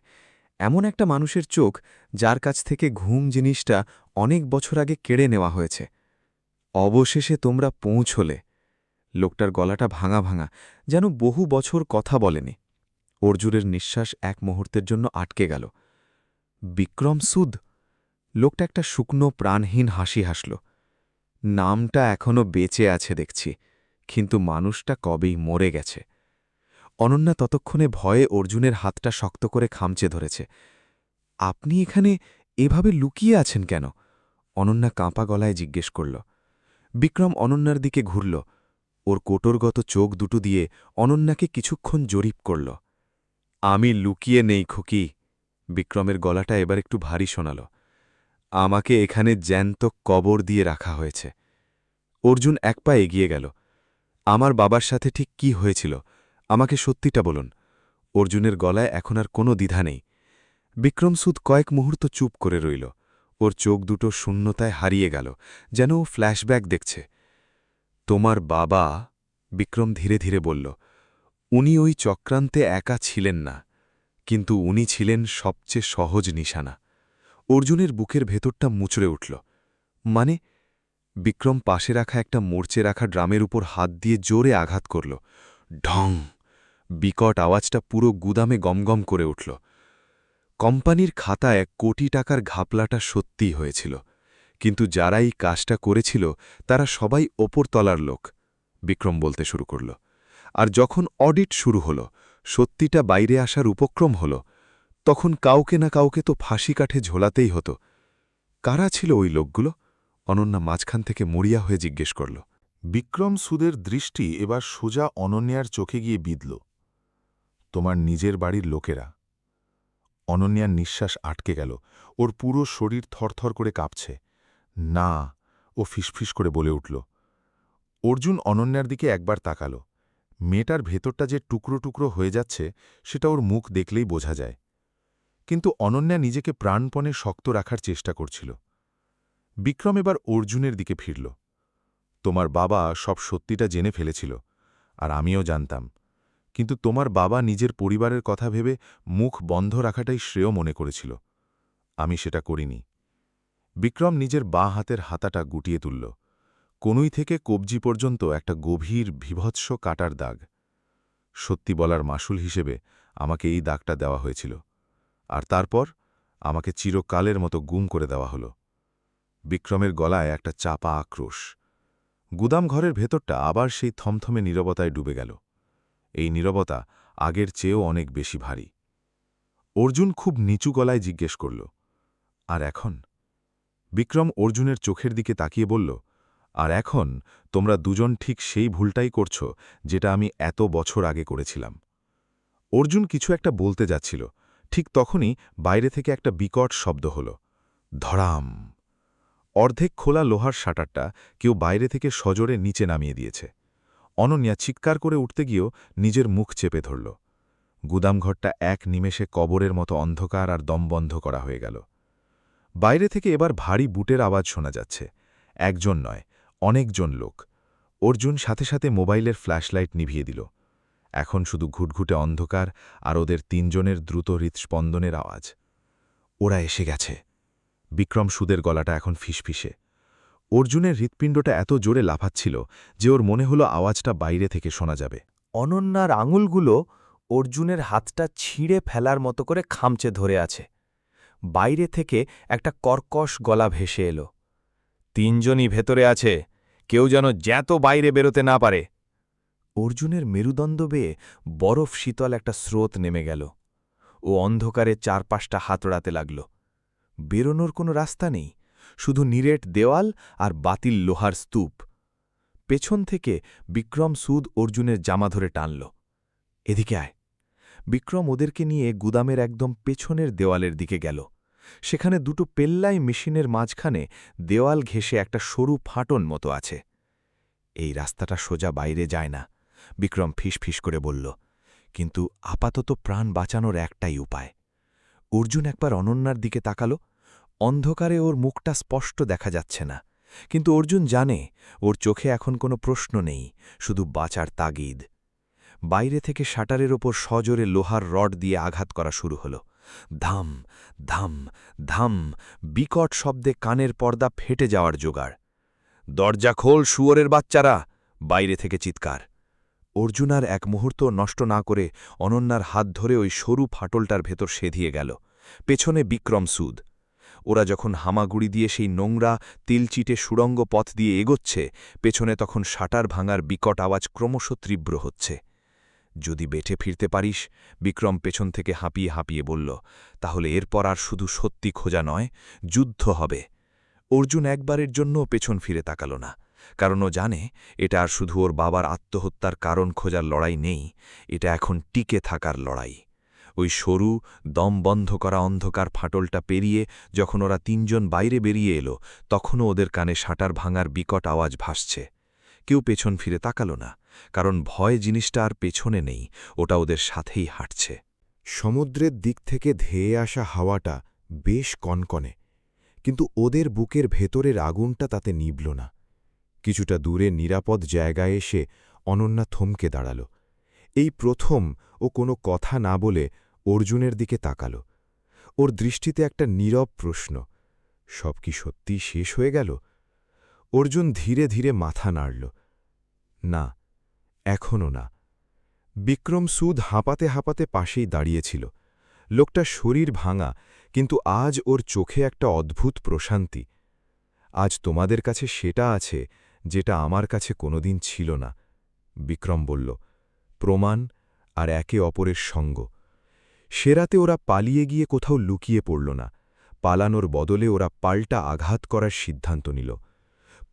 S1: এমন একটা মানুষের চোখ যার কাছ থেকে ঘুম জিনিসটা অনেক বছর আগে কেড়ে নেওয়া হয়েছে। অবশেষে তোমরা পৌঁছলে। লোকটার গলাটা ভাঙা ভাঙা, যেন বহু বছর কথা বলেনি।
S3: অর্জুনের নিঃশ্বাস এক মুহূর্তের জন্য আটকে গেল। বিক্রম সুদ? লোকটা একটা শুকনো প্রাণহীন হাসি হাসল। নামটা এখনো বেঁচে আছে দেখছি, কিন্তু মানুষটা কবেই মরে গেছে। অনন্যা ততক্ষণে ভয়ে অর্জুনের হাতটা শক্ত করে খামচে ধরেছে। আপনি এখানে এভাবে লুকিয়ে আছেন কেন? অনন্যা কাঁপা গলায় জিজ্ঞেস করল। বিক্রম অনন্যার দিকে ঘুরল। ওর কোটরগত চোখ দুটো দিয়ে অনন্যাকে কিছুক্ষণ জরিপ করল। আমি লুকিয়ে নেই খুকি। বিক্রমের গলাটা এবার একটু ভারী শোনাল। আমাকে এখানে জ্যান্ত কবর দিয়ে রাখা হয়েছে। অর্জুন এক পা এগিয়ে গেল। আমার বাবার সাথে ঠিক কি হয়েছিল? আমাকে সত্যিটা বলুন। অর্জুনের গলায় এখন আর কোনো দ্বিধা নেই। বিক্রম সুদ কয়েক মুহূর্ত চুপ করে রইল। ওর চোখ দুটো শূন্যতায় হারিয়ে গেল, যেন ও ফ্ল্যাশব্যাক দেখছে। তোমার বাবা, বিক্রম ধীরে ধীরে বলল, উনি ওই চক্রান্তে একা ছিলেন না, কিন্তু উনি ছিলেন সবচেয়ে সহজ নিশানা। অর্জুনের বুকের ভেতরটা মুচড়ে উঠল। মানে? বিক্রম পাশে রাখা একটা মরচে রাখা ড্রামের উপর হাত দিয়ে জোরে আঘাত করল। ঢং! বিকট আওয়াজটা পুরো গুদামে গমগম করে উঠল। কোম্পানির খাতায় কোটি টাকার ঘাপলাটা সত্যিই হয়েছিল, কিন্তু যারা এই কাজটা করেছিল তারা সবাই ওপরতলার লোক। বিক্রম বলতে শুরু করল। আর যখন অডিট শুরু হল, সত্যিটা বাইরে আসার উপক্রম হল, তখন কাউকে না কাউকে তো ফাঁসি কাঠে ঝোলাতেই হতো। কারা ছিল ওই লোকগুলো? অনন্যা মাঝখান থেকে মরিয়া হয়ে জিজ্ঞেস করল।
S4: বিক্রম সুদের দৃষ্টি এবার সোজা অনন্যার চোখে গিয়ে বিঁধল। তোমার নিজের বাড়ির লোকেরা। অনন্যার নিঃশ্বাস আটকে গেল। ওর পুরো শরীর থরথর করে কাঁপছে। না, ও ফিসফিস করে বলে উঠল। অর্জুন অনন্যার দিকে একবার তাকাল। মেয়েটার ভেতরটা যে টুকরো টুকরো হয়ে যাচ্ছে সেটা ওর মুখ দেখলেই বোঝা যায়। কিন্তু অনন্যা নিজেকে প্রাণপণে শক্ত রাখার চেষ্টা করছিল। বিক্রম এবার অর্জুনের দিকে ফিরল। তোমার বাবা সব সত্যিটা জেনে ফেলেছিল, আর আমিও জানতাম, কিন্তু তোমার বাবা নিজের পরিবারের কথা ভেবে মুখ বন্ধ রাখাটাই শ্রেয় মনে করেছিল। আমি সেটা করিনি। বিক্রম নিজের বাঁ হাতের হাতাটা গুটিয়ে তুলল। কনুই থেকে কবজি পর্যন্ত একটা গভীর বিভৎস কাটার দাগ। সত্যি বলার মাসুল হিসেবে আমাকে এই দাগটা দেওয়া হয়েছিল, আর তারপর আমাকে চিরকালের মতো গুম করে দেওয়া হলো। বিক্রমের গলায় একটা চাপা আক্রোশ। গুদাম ঘরের ভেতরটা আবার সেই থমথমে নীরবতায় ডুবে গেল। এই নীরবতা আগের চেয়েও অনেক বেশি ভারী। অর্জুন খুব নিচু গলায় জিজ্ঞেস করল, আর এখন? বিক্রম অর্জুনের চোখের দিকে তাকিয়ে বলল, আর এখন তোমরা দুজন ঠিক সেই ভুলটাই করছ যেটা আমি এত বছর আগে করেছিলাম। অর্জুন কিছু একটা বলতে যাচ্ছিল, ঠিক তখনই বাইরে থেকে একটা বিকট শব্দ হল। ধড়াম! অর্ধেক খোলা লোহার শাটারটা কেউ বাইরে থেকে সজোরে নিচে নামিয়ে দিয়েছে। অনন্যা চিৎকার করে উঠতে গিয়েও নিজের মুখ চেপে ধরল। গুদামঘরটা এক নিমেষে কবরের মতো অন্ধকার আর দমবন্ধ করা হয়ে গেল। বাইরে থেকে এবার ভারী বুটের আওয়াজ শোনা যাচ্ছে। একজন নয়, অনেকজন লোক। অর্জুন সাথে সাথে মোবাইলের ফ্ল্যাশলাইট নিভিয়ে দিল। এখন শুধু ঘুটঘুটে অন্ধকার আর ওদের তিনজনের দ্রুত হৃৎস্পন্দনের আওয়াজ। ওরা এসে গেছে। বিক্রম সুদের গলাটা এখন ফিসফিসে। অর্জুনের হৃৎপিণ্ডটা এত জোরে লাফাচ্ছিল যে ওর মনে হলো আওয়াজটা বাইরে থেকে শোনা যাবে।
S6: অনন্যার আঙুলগুলো অর্জুনের হাতটা ছিঁড়ে ফেলার মতো করে খামচে ধরে আছে। বাইরে থেকে একটা কর্কশ গলা ভেসে এলো। তিনজনই ভেতরে আছে, কেউ যেন জ্যান্ত বাইরে বেরোতে না পারে। অর্জুনের মেরুদণ্ড বেয়ে বরফ শীতল একটা স্রোত নেমে গেল। ও অন্ধকারে চারপাশটা হাতড়াতে লাগল। বেরোনোর কোনো রাস্তা নেই, শুধু নিরেট দেওয়াল আর বাতিল লোহার স্তূপ। পেছন থেকে বিক্রম সুদ অর্জুনের জামা ধরে টানল। এদিকে আয়। বিক্রম ওদেরকে নিয়ে গুদামের একদম পেছনের দেওয়ালের দিকে গেল। সেখানে দুটো পেল্লাই মেশিনের মাঝখানে দেওয়াল ঘেঁষে একটা সরু ফাটন মতো আছে। এই রাস্তাটা সোজা বাইরে যায় না, বিক্রম ফিসফিস করে বলল, কিন্তু আপাতত প্রাণ বাঁচানোর একটাই উপায়। অর্জুন একবার অনন্যার দিকে তাকাল। অন্ধকারে ওর মুখটা স্পষ্ট দেখা যাচ্ছে না, কিন্তু অর্জুন জানে ওর চোখে এখন কোনো প্রশ্ন নেই, শুধু বাঁচার তাগিদ। বাইরে থেকে শাটারের ওপর সজোরে লোহার রড দিয়ে আঘাত করা শুরু হল। ধাম ধাম ধাম! বিকট শব্দে কানের পর্দা ফেটে যাওয়ার জোগাড়। দরজা খোল, শুয়োরের বাচ্চারা! বাইরে থেকে চিৎকার।
S3: অর্জুন আর এক মুহূর্ত নষ্ট না করে অনন্যার হাত ধরে ওই সরু ফাটলটার ভেতর সেধিয়ে গেল। পেছনে বিক্রম সুদ। ওরা যখন হামাগুড়ি দিয়ে সেই নোংরা তিলচিটে সুড়ঙ্গ পথ দিয়ে এগোচ্ছে, পেছনে তখন শাটার ভাঙার বিকট আওয়াজ ক্রমশ তীব্র হচ্ছে। যদি বেঁচে ফিরতে পারিস, বিক্রম পেছন থেকে হাঁপিয়ে হাঁপিয়ে বলল, তাহলে এরপর আর শুধু সত্যি খোঁজা নয়, যুদ্ধ হবে। অর্জুন একবারের জন্য পেছন ফিরে তাকাল না, কারণ ও জানে এটা আর শুধু ওর বাবার আত্মহত্যার কারণ খোঁজার লড়াই নেই, এটা এখন টিকে থাকার লড়াই। ওই সরু, দম বন্ধ করা অন্ধকার ফাটলটা পেরিয়ে যখন ওরা তিনজন বাইরে বেরিয়ে এলো, তখনও ওদের কানে শাটার ভাঙার বিকট আওয়াজ ভাসছে। কেউ পেছন ফিরে তাকাল না, কারণ ভয় জিনিসটা আর পেছনে নেই, ওটা ওদের সাথেই হাঁটছে।
S5: সমুদ্রের দিক থেকে ধেয়ে আসা হাওয়াটা বেশ কনকনে, কিন্তু ওদের বুকের ভেতরের আগুনটা তাতে নিভল না। কিছুটা দূরে নিরাপদ জায়গায় এসে অনন্যা থমকে দাঁড়াল। এই প্রথম ও কোনো কথা না বলে অর্জুনের দিকে তাকাল। ওর দৃষ্টিতে একটা নীরব প্রশ্ন, সব কি সত্যিই শেষ হয়ে গেল? অর্জুন ধীরে ধীরে মাথা নাড়ল, না, এখনও না। বিক্রম সুদ হাঁপাতে হাঁপাতে পাশেই দাঁড়িয়েছিল। লোকটা শরীর ভাঙা, কিন্তু আজ ওর চোখে একটা অদ্ভুত প্রশান্তি। আজ তোমাদের কাছে সেটা আছে যেটা আমার কাছে কোনোদিন ছিল না, বিক্রম বলল। প্রমাণ আর একে অপরের সঙ্গ। সে রাতে ওরা পালিয়ে গিয়ে কোথাও লুকিয়ে পড়ল না, পালানোর বদলে ওরা পাল্টা আঘাত করার সিদ্ধান্ত নিল।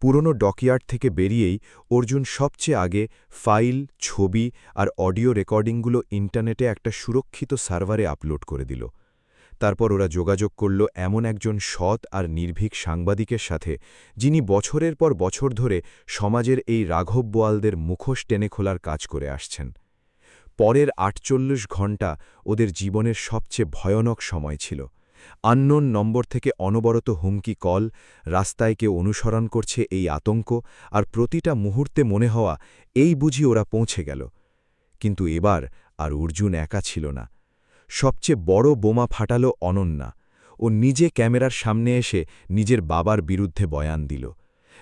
S5: পুরনো ডকইয়ার্ড থেকে বেরিয়েই অর্জুন সবচেয়ে আগে ফাইল, ছবি আর অডিও রেকর্ডিংগুলো ইন্টারনেটে একটা সুরক্ষিত সার্ভারে আপলোড করে দিল। তারপর ওরা যোগাযোগ করল এমন একজন সৎ আর নির্ভীক সাংবাদিকের সাথে, যিনি বছরের পর বছর ধরে সমাজের এই রাঘব বোয়ালদের মুখোশ টেনে খোলার কাজ করে আসছেন। পরের ৪৮ ঘণ্টা ওদের জীবনের সবচেয়ে ভয়ানক সময় ছিল। আননোন নম্বর থেকে অনবরত হুমকি কল, রাস্তায় কেউ অনুসরণ করছে এই আতঙ্ক, আর প্রতিটা মুহূর্তে মনে হওয়া এই বুঝি ওরা পৌঁছে গেল। কিন্তু এবার আর অর্জুন একা ছিল না। সবচেয়ে বড় বোমা ফাটাল অনন্যা। ও নিজে ক্যামেরার সামনে এসে নিজের বাবার বিরুদ্ধে বয়ান দিল।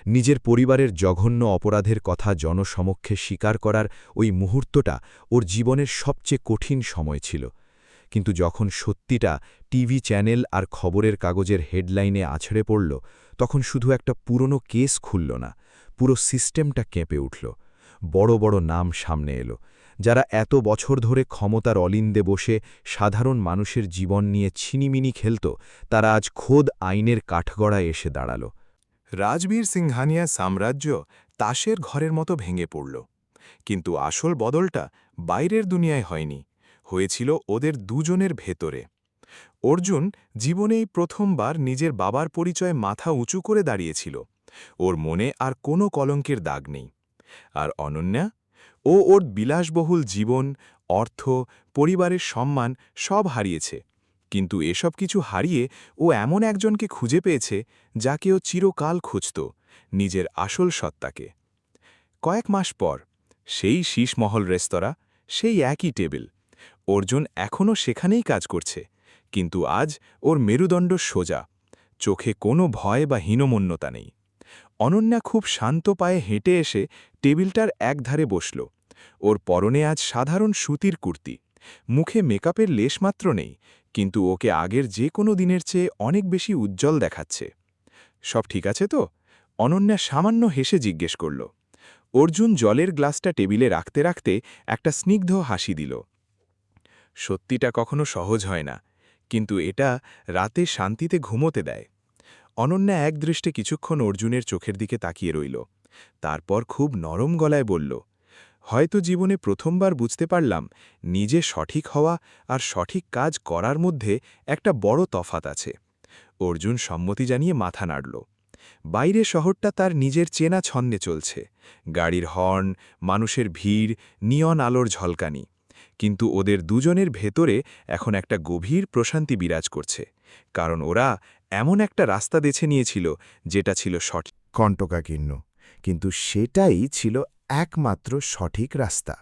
S5: নিজের পরিবারের জঘন্য অপরাধের কথা জনসমক্ষে স্বীকার করার ওই মুহূর্তটা ওর জীবনের সবচেয়ে কঠিন সময় ছিল। কিন্তু যখন সত্যিটা টিভি চ্যানেল আর খবরের কাগজের হেডলাইনে আছড়ে পড়ল, তখন শুধু একটা পুরনো কেস খুলল না, পুরো সিস্টেমটা কেঁপে উঠল। বড় বড় নাম সামনে এলো, যারা এত বছর ধরে ক্ষমতার অলিন্দে বসে সাধারণ মানুষের জীবন নিয়ে ছিনিমিনি খেলত, তারা আজ খোদ আইনের কাঠগড়ায় এসে দাঁড়াল।
S2: রাজবীর সিংহানিয়া সাম্রাজ্য তাসের ঘরের মতো ভেঙে পড়ল। কিন্তু আসল বদলটা বাইরের দুনিয়ায় হয়নি, হয়েছিল ওদের দুজনের ভেতরে। অর্জুন জীবনেই প্রথমবার নিজের বাবার পরিচয়ে মাথা উঁচু করে দাঁড়িয়েছিল। ওর মনে আর কোনো কলঙ্কের দাগ নেই। আর অনন্যা, ও ওর বিলাসবহুল জীবন, অর্থ, পরিবারের সম্মান সব হারিয়েছে, কিন্তু এসব কিছু হারিয়ে ও এমন একজনকে খুঁজে পেয়েছে যাকে ও চিরকাল খুঁজত, নিজের আসল সত্তাকে। কয়েক মাস পর সেই শীষমহল রেস্তোরাঁ, সেই একই টেবিল। অর্জুন এখনও সেখানেই কাজ করছে, কিন্তু আজ ওর মেরুদণ্ড সোজা, চোখে কোনো ভয় বা হীনমন্যতা নেই। অনন্যা খুব শান্ত পায়ে হেঁটে এসে টেবিলটার একধারে বসল। ওর পরনে আজ সাধারণ সুতির কুর্তি, মুখে মেকআপের লেশমাত্র নেই, কিন্তু ওকে আগের যে কোনো দিনের চেয়ে অনেক বেশি উজ্জ্বল দেখাচ্ছে। সব ঠিক আছে তো? অনন্যা সামান্য হেসে জিজ্ঞেস করল। অর্জুন জলের গ্লাসটা টেবিলে রাখতে রাখতে একটা স্নিগ্ধ হাসি দিল। সত্যিটা কখনো সহজ হয় না, কিন্তু এটা রাতে শান্তিতে ঘুমোতে দেয়। অনন্যা একদৃষ্টে কিছুক্ষণ অর্জুনের চোখের দিকে তাকিয়ে রইল, তারপর খুব নরম গলায় বলল, হয়তো জীবনে প্রথমবার বুঝতে পারলাম নিজে সঠিক হওয়া আর সঠিক কাজ করার মধ্যে একটা বড় তফাৎ আছে। অর্জুন সম্মতি জানিয়ে মাথা নাড়ল। বাইরে শহরটা তার নিজের চেনা ছন্দে চলছে, গাড়ির হর্ন, মানুষের ভিড়, নিয়ন আলোর ঝলকানি। কিন্তু ওদের দুজনের ভেতরে এখন একটা গভীর প্রশান্তি বিরাজ করছে, কারণ ওরা এমন একটা রাস্তা বেছে নিয়েছিল যেটা ছিল সঠিক।
S5: কণ্টকাকীর্ণ, কিন্তু সেটাই ছিল একমাত্র সঠিক রাস্তা।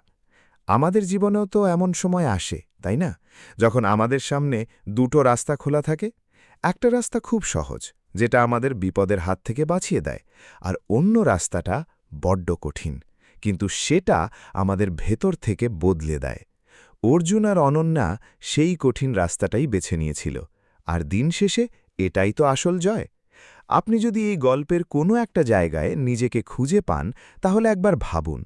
S5: আমাদের জীবনেও তো এমন সময় আসে, তাই না, যখন আমাদের সামনে দুটো রাস্তা খোলা থাকে। একটা রাস্তা খুব সহজ, যেটা আমাদের বিপদের হাত থেকে বাঁচিয়ে দেয়, আর অন্য রাস্তাটা বড্ড কঠিন,
S1: কিন্তু সেটা আমাদের ভেতর থেকে বদলে দেয়। অর্জুন আর অনন্যা সেই কঠিন রাস্তাটাই বেছে নিয়েছিল, আর দিন শেষে এটাই তো আসল জয়। আপনি যদি এই গল্পের কোনো একটা জায়গায় নিজেকে খুঁজে পান, তাহলে একবার ভাবুন,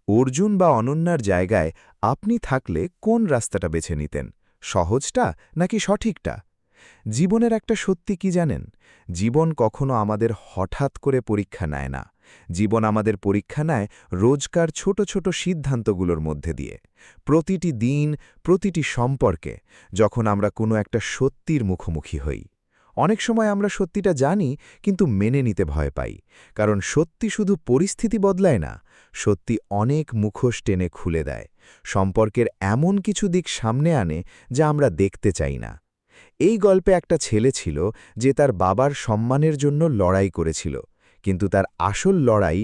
S1: অর্জুন বা অনন্যার জায়গায় আপনি থাকলে কোন রাস্তাটা বেছে নিতেন, সহজটা নাকি সঠিকটা? জীবনের একটা সত্যি কি জানেন? জীবন কখনো আমাদের হঠাৎ করে পরীক্ষা নেয় না। জীবন আমাদের পরীক্ষা নেয় রোজকার ছোট ছোট সিদ্ধান্তগুলোর মধ্যে দিয়ে, প্রতিটি দিন, প্রতিটি সম্পর্কে, যখন আমরা কোনো একটা সত্যির মুখোমুখি হই। অনেক সময় আমরা সত্যিটা জানি, কিন্তু মেনে নিতে ভয় পাই, কারণ সত্যি শুধু পরিস্থিতি বদলায় না, সত্যি অনেক মুখোশ টেনে খুলে দেয়, সম্পর্কের এমন কিছু দিক সামনে আনে যা আমরা দেখতে চাই না। এই গল্পে একটা ছেলে ছিল যে তার বাবার সম্মানের জন্য লড়াই করেছিল, কিন্তু তার আসল লড়াই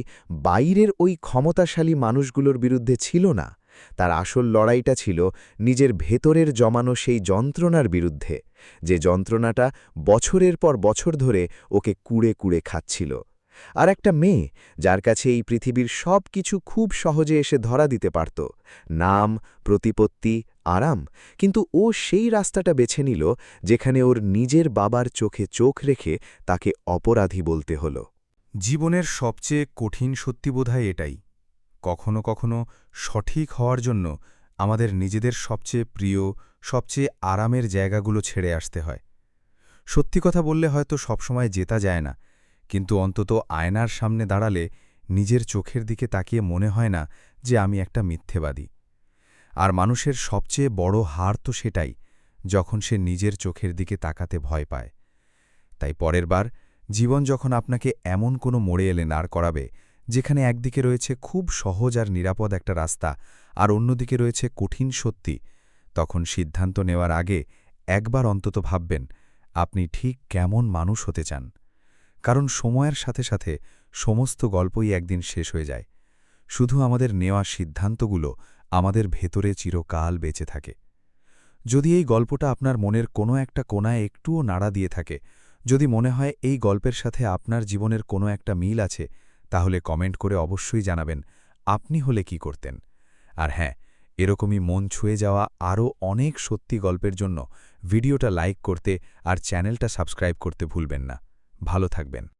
S1: বাইরের ওই ক্ষমতাশালী মানুষগুলোর বিরুদ্ধে ছিল না। তার আসল লড়াইটা ছিল নিজের ভেতরের জমানো সেই যন্ত্রণার বিরুদ্ধে, যে যন্ত্রণাটা বছরের পর বছর ধরে ওকে কুড়ে কুড়ে খাচ্ছিল। আর একটা মেয়ে, যার কাছে এই পৃথিবীর সব কিছু খুব সহজে এসে ধরা দিতে পারত, নাম, প্রতিপত্তি, আরাম, কিন্তু ও সেই রাস্তাটা বেছে নিল যেখানে ওর নিজের বাবার চোখে চোখ রেখে তাকে অপরাধী বলতে হল।
S3: জীবনের সবচেয়ে কঠিন সত্যি বোধহয় এটাই, কখনো কখনো সঠিক হওয়ার জন্য আমাদের নিজেদের সবচেয়ে প্রিয়, সবচেয়ে আরামের জায়গাগুলো ছেড়ে আসতে হয়। সত্যি কথা বললে হয়তো সবসময় জেতা যায় না, কিন্তু অন্তত আয়নার সামনে দাঁড়ালে নিজের চোখের দিকে তাকিয়ে মনে হয় না যে আমি একটা মিথ্যেবাদী। আর মানুষের সবচেয়ে বড় হার তো সেটাই, যখন সে নিজের চোখের দিকে তাকাতে ভয় পায়। তাই পরের বার জীবন যখন আপনাকে এমন কোনো মোড়ে এলে দাঁড় করাবে, যেখানে একদিকে রয়েছে খুব সহজ আর নিরাপদ একটা রাস্তা, আর অন্যদিকে রয়েছে কঠিন সত্যি, তখন সিদ্ধান্ত নেওয়ার আগে একবার অন্তত ভাববেন আপনি ঠিক কেমন মানুষ হতে চান। কারণ সময়ের সাথে সাথে সমস্ত গল্পই একদিন শেষ হয়ে যায়, শুধু আমাদের নেওয়া সিদ্ধান্তগুলো আমাদের ভেতরে চিরকাল বেঁচে থাকে। যদি এই গল্পটা আপনার মনের কোনো একটা কোণায় একটুও নাড়া দিয়ে থাকে, যদি মনে হয় এই গল্পের সাথে আপনার জীবনের কোনো একটা মিল আছে, তাহলে কমেন্ট করে অবশ্যই জানাবেন আপনি হলে কি করতেন। আর হ্যাঁ, এরকমই মন ছুঁয়ে যাওয়া আরও অনেক সত্যি গল্পের জন্য ভিডিওটা লাইক করতে আর চ্যানেলটা সাবস্ক্রাইব করতে ভুলবেন না। ভালো থাকবেন।